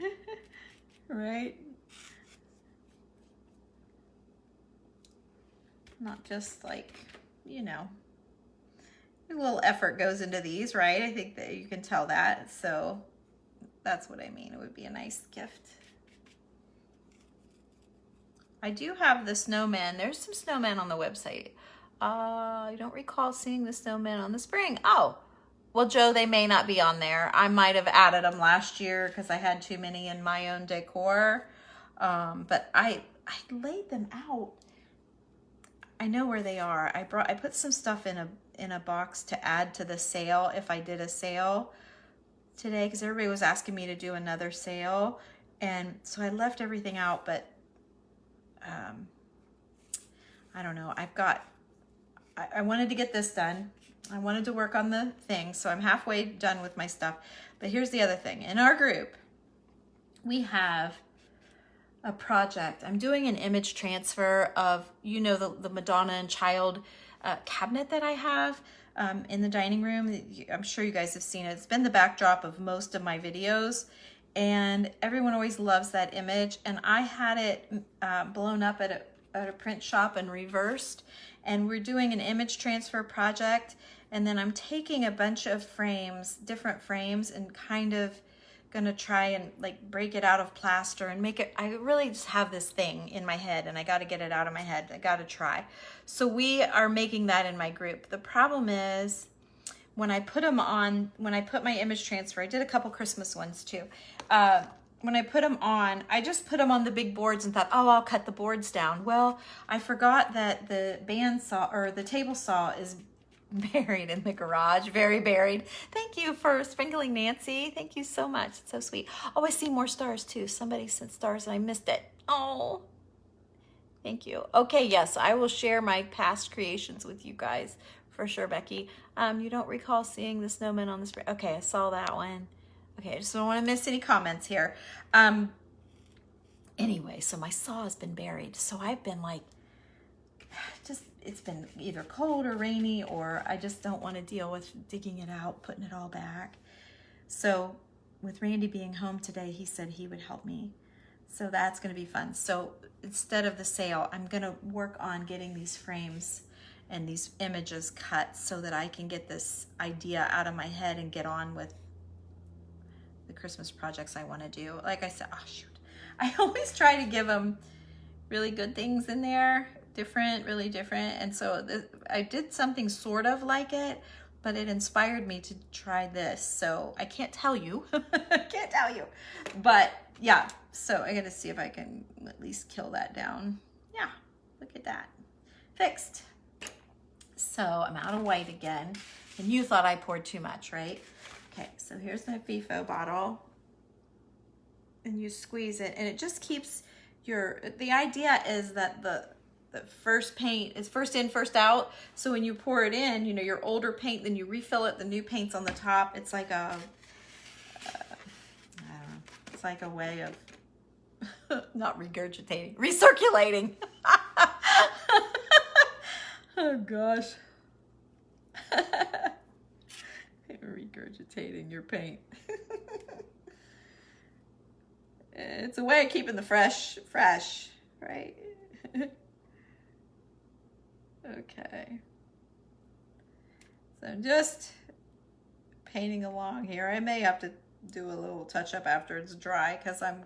right? Not just like, you know, a little effort goes into these, right? I think that you can tell that. So that's what I mean. It would be a nice gift. I do have the snowman. There's some snowmen on the website. I don't recall seeing the snowman on the spring. Oh, well, Joe, they may not be on there. I might have added them last year because I had too many in my own decor. But I laid them out. I know where they are. I put some stuff in a box to add to the sale if I did a sale today, because everybody was asking me to do another sale, and so I left everything out. But I don't know. I wanted to get this done. I wanted to work on the thing, so I'm halfway done with my stuff. But here's the other thing. In our group, we have a project. I'm doing an image transfer of, you know, the Madonna and Child cabinet that I have in the dining room. I'm sure you guys have seen it. It's been the backdrop of most of my videos, and everyone always loves that image. And I had it blown up at a print shop and reversed, and we're doing an image transfer project. And then I'm taking a bunch of frames, different frames, and kind of gonna try and like break it out of plaster and make it. I really just have this thing in my head, and I got to get it out of my head. I got to try. So we are making that in my group. The problem is when I put them on, when I put my image transfer, I did a couple Christmas ones too. When I put them on, I just put them on the big boards and thought, oh, I'll cut the boards down. Well, I forgot that the bandsaw or the table saw is buried in the garage, very buried. Thank you for sprinkling, Nancy. Thank you so much. It's so sweet. Oh, I see more stars too. Somebody sent stars and I missed it. Oh, thank you. Okay, yes, I will share my past creations with you guys for sure, Becky. You don't recall seeing the snowman on the spring? Okay, I saw that one. Okay, I just don't want to miss any comments here. Anyway, so my saw has been buried. So I've been like, it's been either cold or rainy, or I just don't want to deal with digging it out, putting it all back. So with Randy being home today, he said he would help me. So that's going to be fun. So instead of the sale, I'm going to work on getting these frames and these images cut so that I can get this idea out of my head and get on with the Christmas projects I want to do. Like I said, oh shoot, I always try to give them really good things in there, different, really different. And so I did something sort of like it, but it inspired me to try this. So I can't tell you, I can't tell you, but yeah. So I got to see if I can at least kill that down. Yeah, look at that, fixed. So I'm out of white again, and you thought I poured too much, right? Okay, so here's my FIFO bottle, and you squeeze it, and it just keeps the idea is that the first paint is first in, first out. So when you pour it in, you know, your older paint, then you refill it, the new paint's on the top. It's like I don't know, it's like a way of not regurgitating, recirculating. Oh gosh. Regurgitating your paint. It's a way of keeping the fresh, right? Okay. So I'm just painting along here. I may have to do a little touch up after it's dry because I'm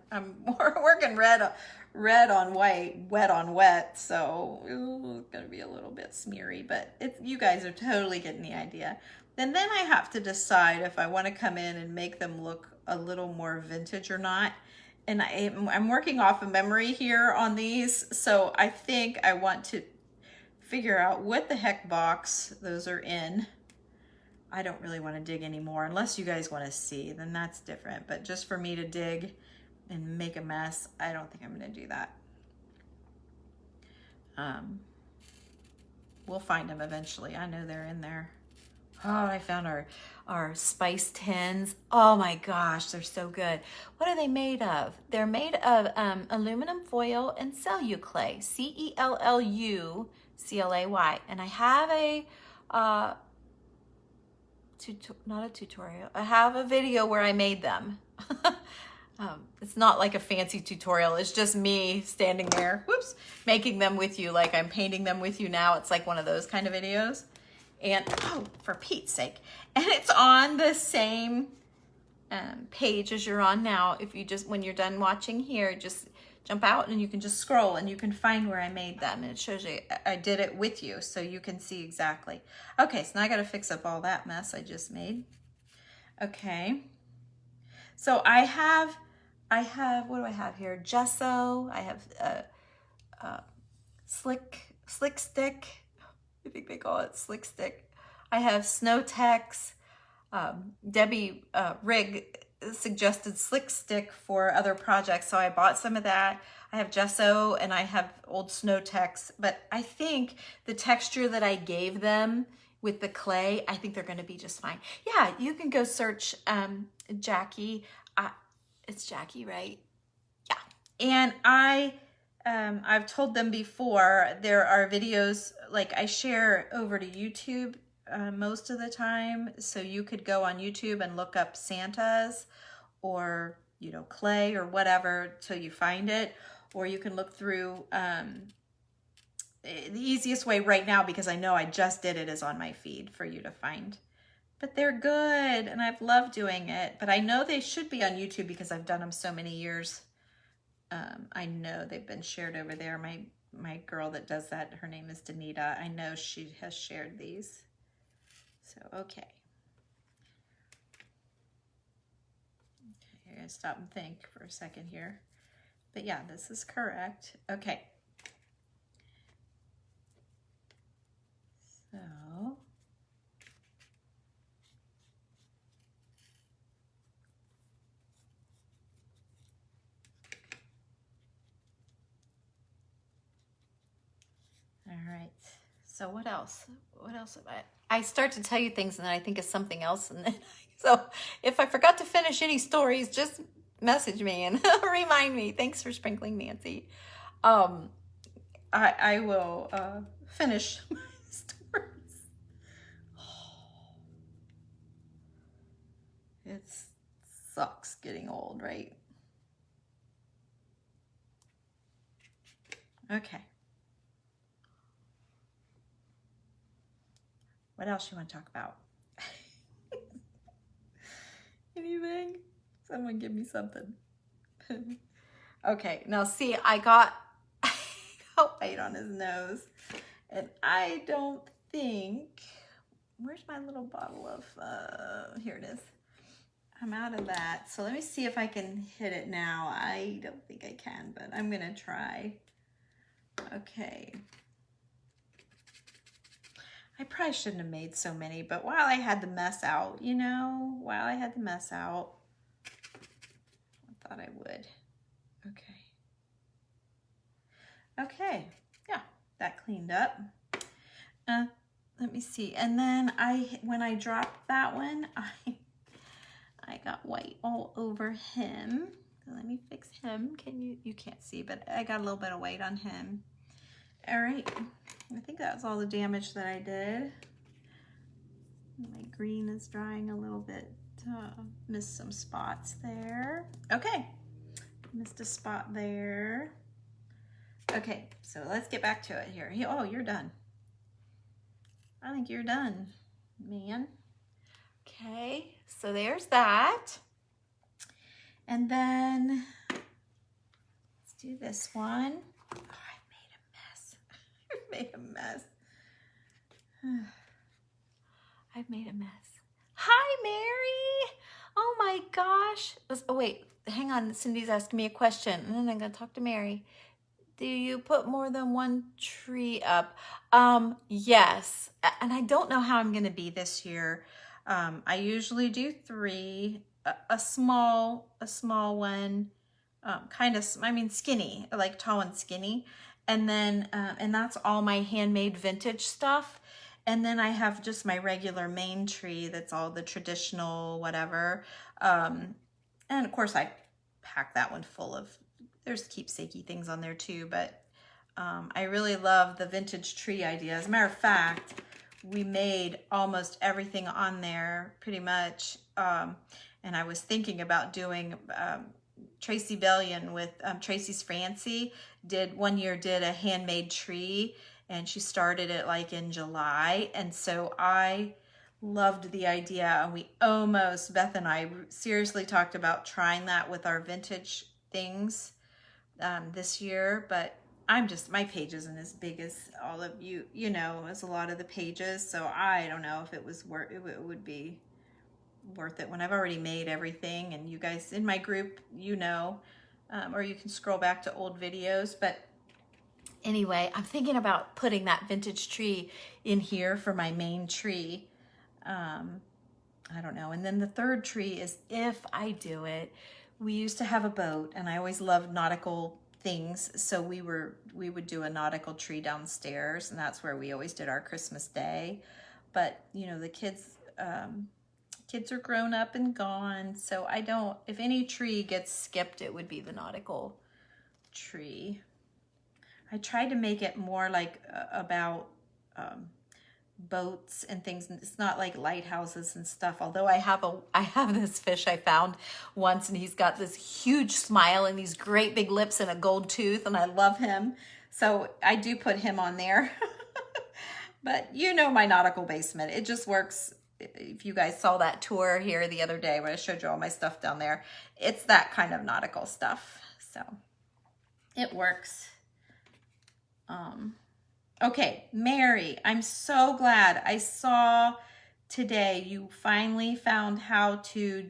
working red on white, wet on wet. So it's gonna be a little bit smeary, but you guys are totally getting the idea. And then I have to decide if I want to come in and make them look a little more vintage or not. And I'm working off of memory here on these. So I think I want to figure out what the heck box those are in. I don't really want to dig anymore unless you guys want to see, then that's different. But just for me to dig and make a mess, I don't think I'm going to do that. We'll find them eventually. I know they're in there. Oh, I found our spice tins. Oh my gosh, they're so good. What are they made of? They're made of aluminum foil and celluclay, CELLUCLAY. And I have a, not a tutorial, I have a video where I made them. It's not like a fancy tutorial. It's just me standing there, whoops, making them with you like I'm painting them with you now. It's like one of those kind of videos. And, oh, for Pete's sake. And it's on the same page as you're on now. If you just, when you're done watching here, just jump out and you can just scroll and you can find where I made them. And it shows you, I did it with you so you can see exactly. Okay, so now I got to fix up all that mess I just made. Okay. So I have, what do I have here? Gesso. I have slick stick. I think they call it slick stick. I have Snowtex. Debbie Rigg suggested slick stick for other projects, so I bought some of that. I have gesso and I have old Snowtex, but I think the texture that I gave them with the clay, I think they're going to be just fine. Yeah, you can go search Jackie. It's Jackie, right? Yeah. And I've told them before, there are videos, like I share over to YouTube most of the time. So you could go on YouTube and look up Santas or, you know, clay or whatever till you find it. Or you can look through, the easiest way right now, because I know I just did it, is on my feed for you to find. But they're good and I've loved doing it. But I know they should be on YouTube because I've done them so many years. I know they've been shared over there. My girl that does that, her name is Danita. I know she has shared these. So, okay. I'm going to stop and think for a second here. But yeah, this is correct. Okay. So... All right, so what else? What else? I start to tell you things and then I think of something else. And then, so if I forgot to finish any stories, just message me and remind me. Thanks for sprinkling, Nancy. I will finish my stories. It sucks getting old, right? Okay. What else you want to talk about? Anything? Someone give me something. Okay, now see, I got white on his nose. And I don't think, where's my little bottle of, here it is. I'm out of that. So let me see if I can hit it now. I don't think I can, but I'm going to try. Okay. I probably shouldn't have made so many, but while I had the mess out, you know, I thought I would. Okay. Okay, yeah, that cleaned up. Let me see. And then when I dropped that one, I got white all over him. So let me fix him. You can't see, but I got a little bit of white on him. All right, I think that was all the damage that I did. My green is drying a little bit. Missed some spots there. Okay, missed a spot there. Okay, so let's get back to it here. Oh, you're done. I think you're done, man. Okay, so there's that. And then let's do this one. Made a mess. I've made a mess. Hi, Mary. Oh my gosh. Oh wait, hang on. Cindy's asking me a question, and then I'm gonna talk to Mary. Do you put more than one tree up? Yes, and I don't know how I'm gonna be this year. I usually do 3. A small one, kind of. I mean, skinny, like tall and skinny. And then, and that's all my handmade vintage stuff. And then I have just my regular main tree that's all the traditional whatever. And of course I pack that one full of, there's keepsakey things on there too, but I really love the vintage tree idea. As a matter of fact, we made almost everything on there pretty much. And I was thinking about doing Tracy Bellion with Tracy's Fancy one year did a handmade tree, and she started it like in July. And so I loved the idea, and we almost, Beth and I seriously talked about trying that with our vintage things this year, but my page isn't as big as all of you, as a lot of the pages. So I don't know if it would be worth it when I've already made everything, and you guys in my group, or you can scroll back to old videos. But anyway, I'm thinking about putting that vintage tree in here for my main tree. I don't know. And then the third tree is, if I do it, we used to have a boat, and I always loved nautical things. So we would do a nautical tree downstairs, and that's where we always did our Christmas Day. But the kids are grown up and gone. So if any tree gets skipped, it would be the nautical tree. I tried to make it more like about boats and things. It's not like lighthouses and stuff. Although I have this fish I found once, and he's got this huge smile and these great big lips and a gold tooth, and I love him. So I do put him on there. But my nautical basement, it just works. If you guys saw that tour here the other day where I showed you all my stuff down there, it's that kind of nautical stuff. So it works. Okay, Mary, I'm so glad I saw today you finally found how to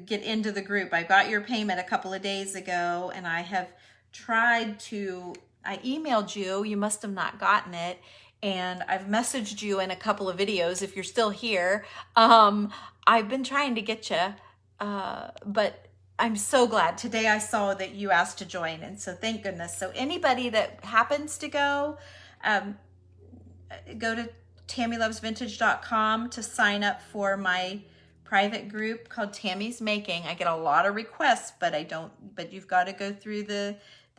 get into the group. I got your payment a couple of days ago, and I have tried I emailed you. You must have not gotten it. And I've messaged you in a couple of videos if you're still here. I've been trying to get you, but I'm so glad. Today I saw that you asked to join, and so thank goodness. So anybody that happens to go to TammyLovesVintage.com to sign up for my private group called Tammy's Making. I get a lot of requests, but you've got to go through the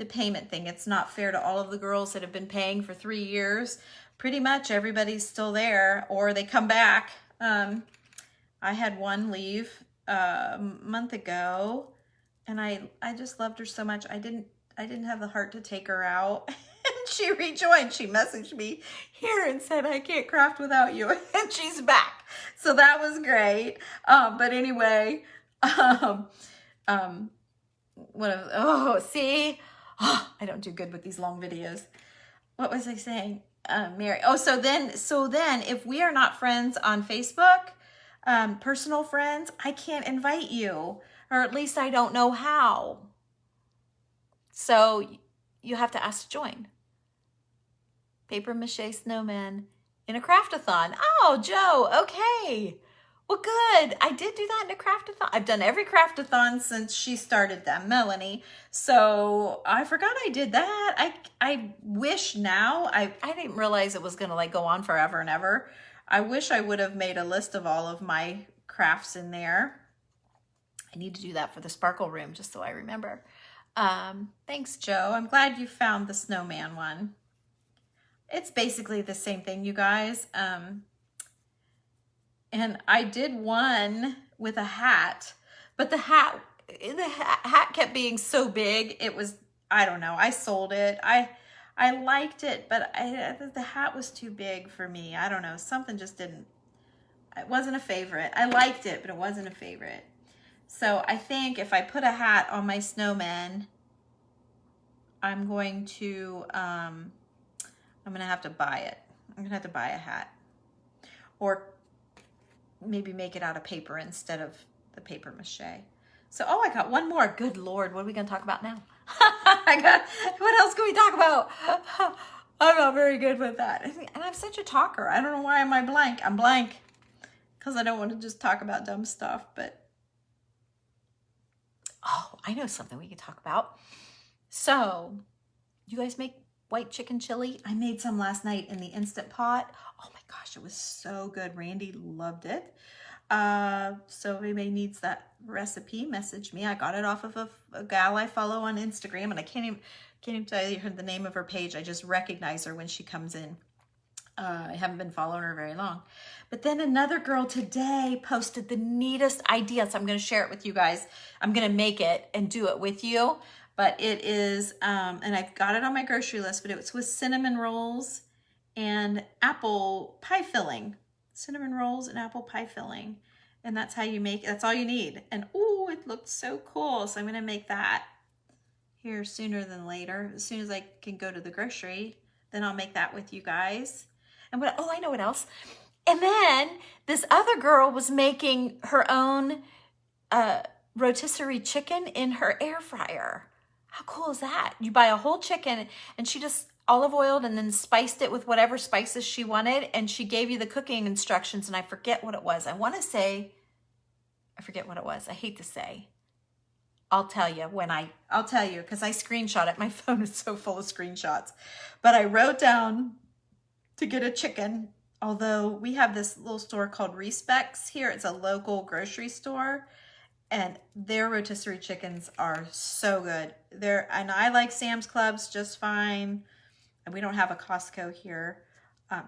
payment thing. It's not fair to all of the girls that have been paying for 3 years. Pretty much everybody's still there, or they come back. I had one leave a month ago, and I just loved her so much. I didn't have the heart to take her out. And she rejoined. She messaged me here and said, "I can't craft without you." And she's back. So that was great. But anyway, see? Oh, I don't do good with these long videos. What was I saying? Mary. Oh, so then if we are not friends on Facebook, personal friends, I can't invite you, or at least I don't know how. So you have to ask to join. Paper mache snowman in a craftathon. Oh, Joe. Okay. Well, good. I did do that in a craftathon. I've done every craftathon since she started them, Melanie. So I forgot I did that. I wish now, I didn't realize it was going to go on forever and ever. I wish I would have made a list of all of my crafts in there. I need to do that for the sparkle room, just so I remember. Thanks, Joe. I'm glad you found the snowman one. It's basically the same thing, you guys. And I did one with a hat, but the hat kept being so big. It was, I don't know. I sold it. I liked it, but the hat was too big for me. I don't know. Something just didn't. It wasn't a favorite. I liked it, but it wasn't a favorite. So I think if I put a hat on my snowman, I'm going to have to buy it. I'm going to have to buy a hat, or maybe make it out of paper instead of the paper mache. So, I got one more. Good Lord, what are we going to talk about now? What else can we talk about? I'm not very good with that. And I'm such a talker. I don't know why am I blank. I'm blank because I don't want to just talk about dumb stuff. But, I know something we can talk about. So, You guys make white chicken chili? I made some last night in the Instant Pot. Oh my gosh, it was so good. Randy loved it. So if anybody needs that recipe, message me. I got it off of a gal I follow on Instagram, and I can't even tell you the name of her page. I just recognize her when she comes in. I haven't been following her very long. But then another girl today posted the neatest idea. So I'm going to share it with you guys. I'm going to make it and do it with you. But it is, and I've got it on my grocery list, but it was with cinnamon rolls and apple pie filling. Cinnamon rolls and apple pie filling. And that's how you make it. That's all you need. And oh, it looked so cool. So I'm going to make that here sooner than later. As soon as I can go to the grocery, then I'll make that with you guys. And what, oh, I know what else. And then this other girl was making her own rotisserie chicken in her air fryer. How cool is that? You buy a whole chicken and she just olive oiled and then spiced it with whatever spices she wanted. And she gave you the cooking instructions, and I forget what it was. I want to say, I forget what it was. I hate to say. I'll tell you because I screenshot it. My phone is so full of screenshots. But I wrote down to get a chicken, although we have this little store called Respects here. It's a local grocery store, and their rotisserie chickens are so good. And I like Sam's Clubs just fine. And we don't have a Costco here.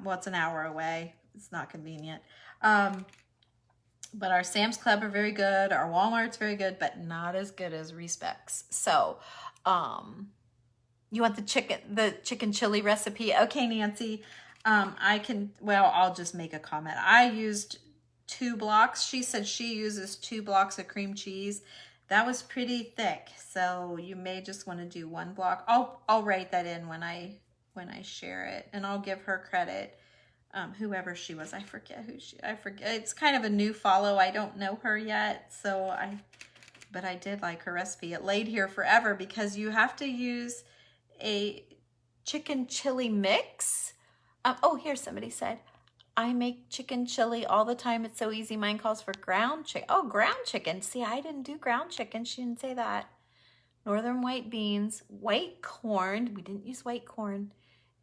Well, it's an hour away. It's not convenient. But our Sam's Club are very good. Our Walmart's very good, but not as good as Respects. So, you want the chicken chili recipe? Okay, Nancy. I'll just make a comment. I used 2 blocks. She said she uses 2 blocks of cream cheese. That was pretty thick. So you may just want to do 1 block. I'll write that in when I share it, and I'll give her credit. Whoever she was, I forget. It's kind of a new follow. I don't know her yet. But I did like her recipe. It laid here forever because you have to use a chicken chili mix. Here somebody said, I make chicken chili all the time. It's so easy. Mine calls for ground chicken. Oh, ground chicken. See, I didn't do ground chicken. She didn't say that. Northern white beans, white corn. We didn't use white corn.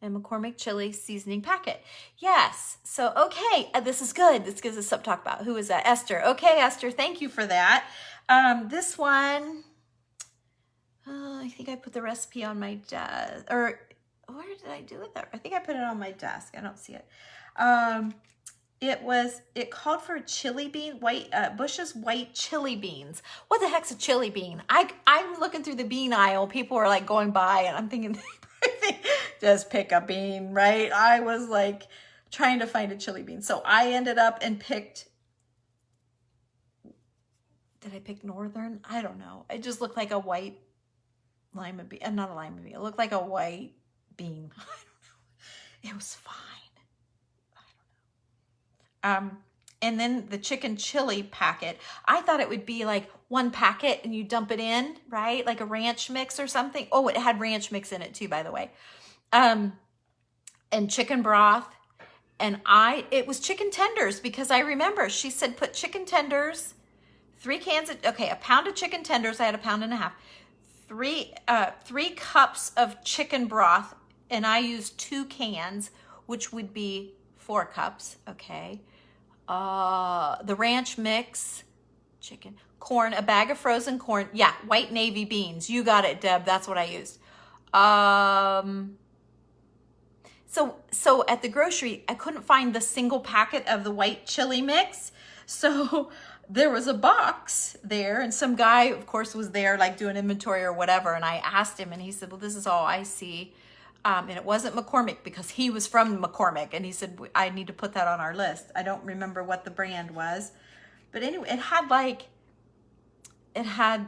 And McCormick chili seasoning packet. Yes. So, okay. This is good. This gives us something to talk about. Who is that? Esther. Okay, Esther. Thank you for that. This one, I think I put the recipe on my desk, or where did I do it there? I think I put it on my desk. I don't see it. It called for chili bean, Bush's white chili beans. What the heck's a chili bean? I'm looking through the bean aisle. People are like going by, and I'm thinking, just pick a bean, right? I was like trying to find a chili bean. So I ended up and picked, did I pick Northern? I don't know. It just looked like a white lima bean, not a lima bean. It looked like a white bean. I don't know. It was fine. I don't know. And then the chicken chili packet. I thought it would be like 1 packet and you dump it in, right? Like a ranch mix or something. Oh, it had ranch mix in it too, by the way. And chicken broth. And it was chicken tenders, because I remember she said put chicken tenders, 3 cans of, a pound of chicken tenders. I had 1.5 pounds. 3 cups of chicken broth, and I used 2 cans, which would be 4 cups. Okay. The ranch mix, chicken, corn, a bag of frozen corn. Yeah, white navy beans. You got it, Deb. That's what I used. So at the grocery, I couldn't find the single packet of the white chili mix. So there was a box there, and some guy, of course, was there like doing inventory or whatever. And I asked him, and he said, well, this is all I see. And it wasn't McCormick, because he was from McCormick. And he said, I need to put that on our list. I don't remember what the brand was. But anyway, it had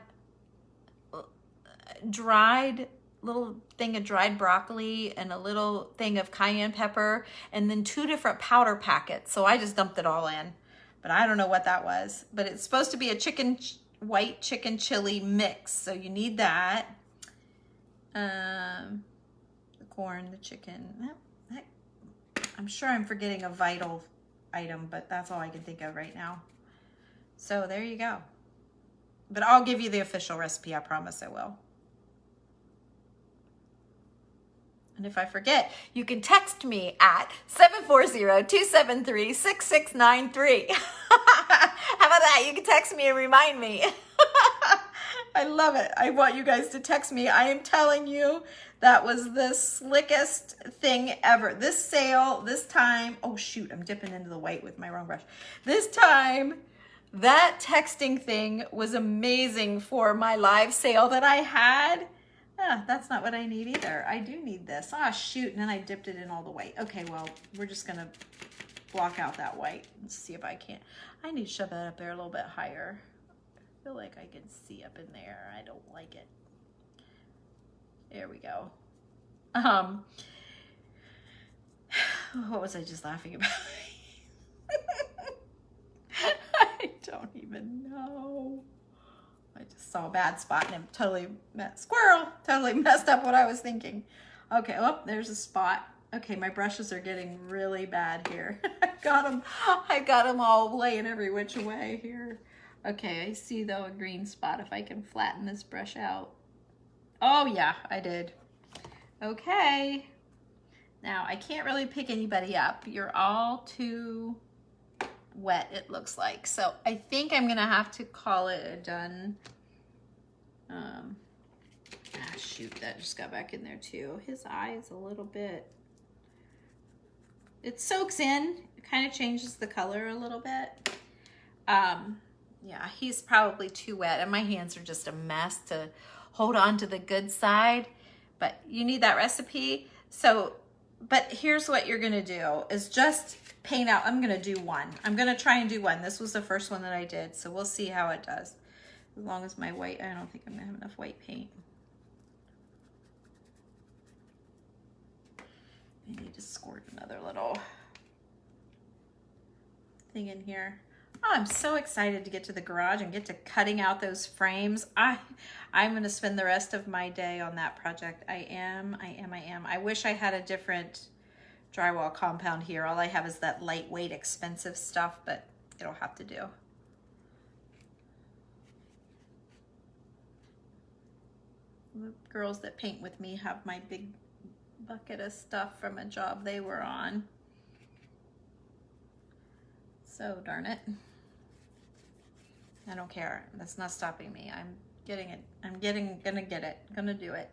little thing of dried broccoli and a little thing of cayenne pepper, and then 2 different powder packets. So I just dumped it all in. But I don't know what that was. But it's supposed to be a white chicken chili mix. So you need that. Corn, the chicken. I'm sure I'm forgetting a vital item, but that's all I can think of right now. So there you go. But I'll give you the official recipe. I promise I will. And if I forget, you can text me at 740-273-6693. How about that? You can text me and remind me. I love it. I want you guys to text me. I am telling you, that was the slickest thing ever. This sale, this time, oh shoot, I'm dipping into the white with my wrong brush. This time, that texting thing was amazing for my live sale that I had. That's not what I need either. I do need this. Ah, shoot, and then I dipped it in all the white. Okay, well, we're just gonna block out that white. Let's see if I can't. I need to shove that up there a little bit higher. I feel like I can see up in there. I don't like it. There we go. What was I just laughing about? I don't even know. I just saw a bad spot and it totally messed up what I was thinking. Okay, oh, there's a spot. Okay, my brushes are getting really bad here. I got them all laying every which way here. Okay, I see though a green spot if I can flatten this brush out. Oh yeah, I did. Okay. Now I can't really pick anybody up. You're all too wet, it looks like. So I think I'm gonna have to call it a done. Shoot, that just got back in there too. His eye is a little bit, it soaks in, it kind of changes the color a little bit. Yeah, he's probably too wet and my hands are just a mess to hold on to the good side, but you need that recipe. So, but here's what you're gonna do is just paint out. I'm gonna do one. I'm gonna try and do one. This was the first one that I did, so we'll see how it does. As long as my white, I don't think I'm gonna have enough white paint. I need to squirt another little thing in here. Oh, I'm so excited to get to the garage and get to cutting out those frames. I'm gonna spend the rest of my day on that project. I am. I wish I had a different drywall compound here. All I have is that lightweight, expensive stuff, but it'll have to do. The girls that paint with me have my big bucket of stuff from a job they were on. So darn it. I don't care. That's not stopping me. I'm getting it. Gonna get it. Gonna do it.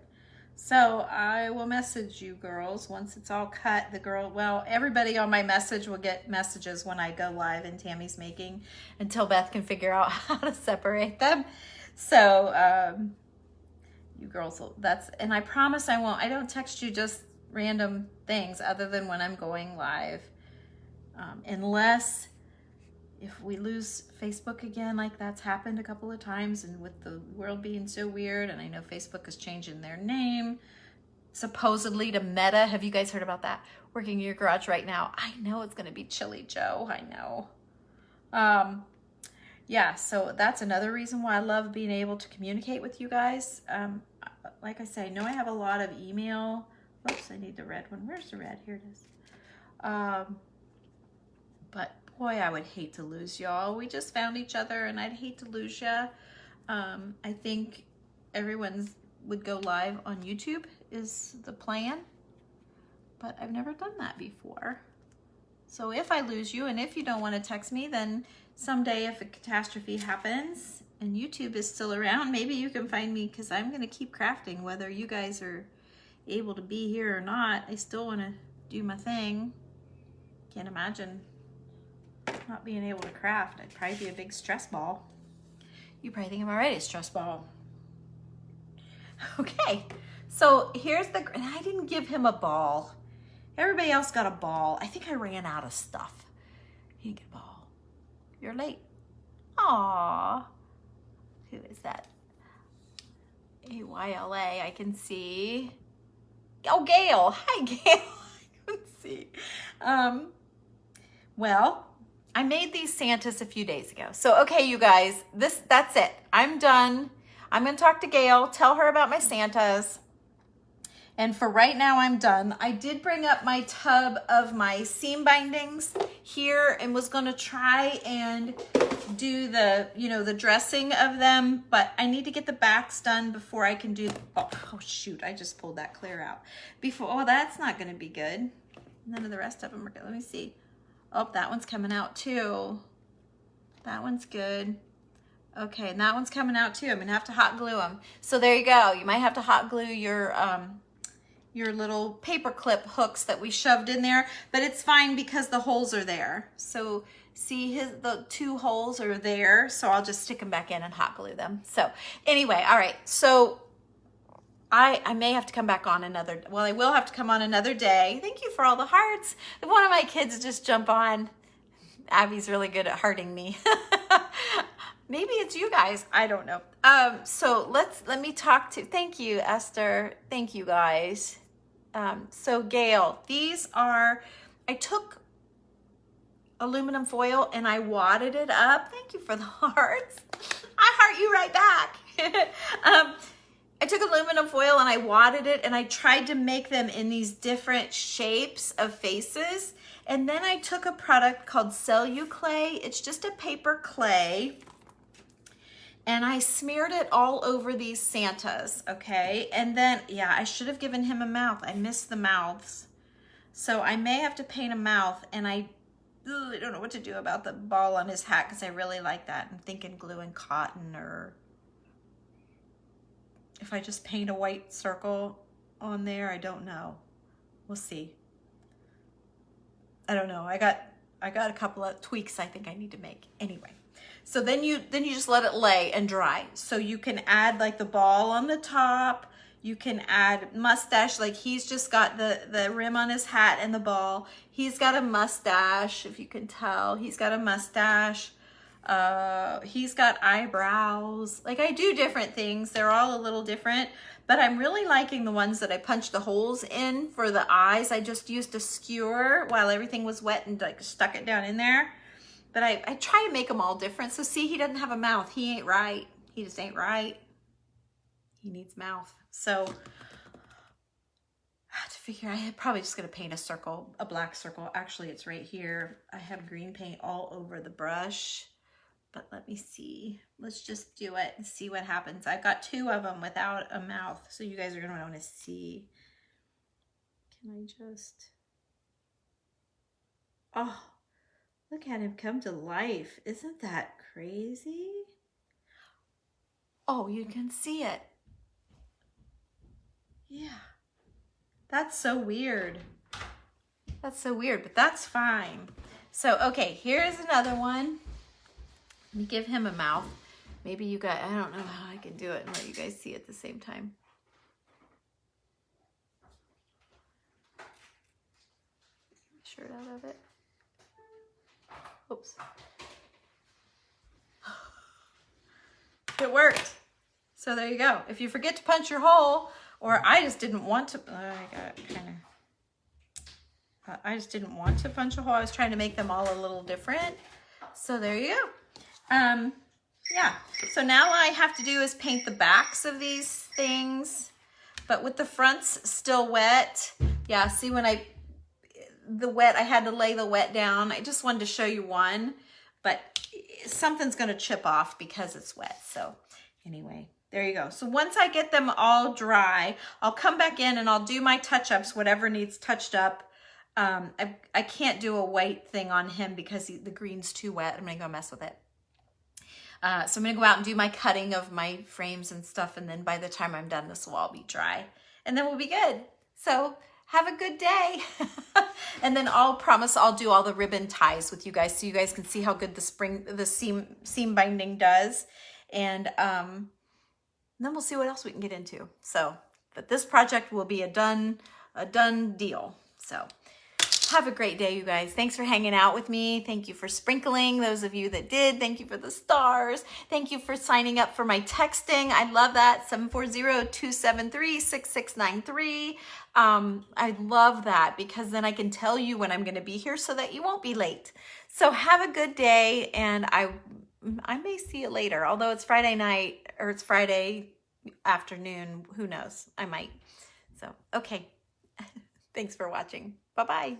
So I will message you girls once it's all cut. Well, everybody on my message will get messages when I go live and Tammy's making until Beth can figure out how to separate them. So you girls will, and I promise I don't text you just random things other than when I'm going live. Unless if we lose Facebook again, like that's happened a couple of times, and with the world being so weird, and I know Facebook is changing their name supposedly to Meta. Have you guys heard about that? Working in your garage right now. I know it's going to be chilly, Joe. I know. Yeah, so that's another reason why I love being able to communicate with you guys. Like I say, I know I have a lot of email. Whoops, I need the red one. Where's the red? Here it is. But boy, I would hate to lose y'all. We just found each other and I'd hate to lose ya. I think everyone would go live on YouTube is the plan, but I've never done that before. So if I lose you and if you don't want to text me, then someday if a catastrophe happens and YouTube is still around, maybe you can find me, because I'm going to keep crafting whether you guys are able to be here or not. I still want to do my thing. Can't imagine not being able to craft. I'd probably be a big stress ball. You probably think I'm already a stress ball. Okay, so here's the, and I didn't give him a ball. Everybody else got a ball. I think I ran out of stuff. He didn't get a ball. You're late. Aww. Who is that? AYLA, I can see. Oh, Gail. Hi, Gail. I can see. Well, I made these Santas a few days ago. So, okay, you guys, that's it. I'm done. I'm going to talk to Gail, tell her about my Santas. And for right now, I'm done. I did bring up my tub of my seam bindings here and was gonna try and do the, you know, the dressing of them, but I need to get the backs done before I can do, oh shoot, I just pulled that clear out. Oh, that's not gonna be good. None of the rest of them are good. Let me see. Oh, that one's coming out too. That one's good. Okay, and that one's coming out too. I'm gonna have to hot glue them. So there you go. You might have to hot glue your little paper clip hooks that we shoved in there, but it's fine because the holes are there. So see, the 2 holes are there, so I'll just stick them back in and hot glue them. So anyway, all right, so I may have to come back on another, well, I will have to come on another day. Thank you for all the hearts. If one of my kids just jump on, Abby's really good at hearting me. Maybe it's you guys, I don't know. So let me talk to, thank you, Esther. Thank you guys. So Gail, these are, I took aluminum foil and I wadded it up. Thank you for the hearts. I heart you right back. I took aluminum foil and I wadded it and I tried to make them in these different shapes of faces. And then I took a product called Celluclay. It's just a paper clay. And I smeared it all over these Santas, okay? And then, yeah, I should have given him a mouth. I missed the mouths. So I may have to paint a mouth, and I don't know what to do about the ball on his hat because I really like that. I'm thinking glue and cotton, or if I just paint a white circle on there, I don't know. We'll see. I don't know. I got a couple of tweaks I think I need to make. Anyway. So then you just let it lay and dry. So you can add like the ball on the top. You can add mustache, like he's just got the rim on his hat and the ball. He's got a mustache, if you can tell. He's got a mustache. He's got eyebrows. Like I do different things. They're all a little different, but I'm really liking the ones that I punched the holes in for the eyes. I just used a skewer while everything was wet and like stuck it down in there. But I try to make them all different. So see, he doesn't have a mouth. He ain't right. He just ain't right. He needs mouth. So I have to figure, I had probably just gonna paint a circle, a black circle. Actually, it's right here. I have green paint all over the brush, but let me see. Let's just do it and see what happens. I've got 2 of them without a mouth. So you guys are gonna wanna see. Can I just, oh. Look at him come to life. Isn't that crazy? Oh, you can see it. Yeah. That's so weird. That's so weird, but that's fine. So, okay, here's another one. Let me give him a mouth. Maybe you guys, I don't know how I can do it and let you guys see at the same time. Shirt out of it. Oops. It worked. So there you go. If you forget to punch your hole, or I just didn't want to, I just didn't want to punch a hole. I was trying to make them all a little different. So there you go. Yeah. So now all I have to do is paint the backs of these things, but with the fronts still wet. Yeah. See, when I had to lay the wet down. I just wanted to show you one, but something's going to chip off because it's wet. So anyway, there you go. So once I get them all dry, I'll come back in and I'll do my touch-ups, whatever needs touched up. I can't do a white thing on him because the green's too wet. I'm going to go mess with it. So I'm going to go out and do my cutting of my frames and stuff. And then by the time I'm done, this will all be dry and then we'll be good. So have a good day. And then I'll promise I'll do all the ribbon ties with you guys so you guys can see how good the seam binding does. And then we'll see what else we can get into. So, but this project will be a done deal. So have a great day, you guys. Thanks for hanging out with me. Thank you for sprinkling, those of you that did. Thank you for the stars. Thank you for signing up for my texting. I love that. 740-273-6693. I love that because then I can tell you when I'm going to be here so that you won't be late. So have a good day, and I may see you later. Although it's Friday night or it's Friday afternoon, who knows? I might. So, okay. Thanks for watching. Bye-bye.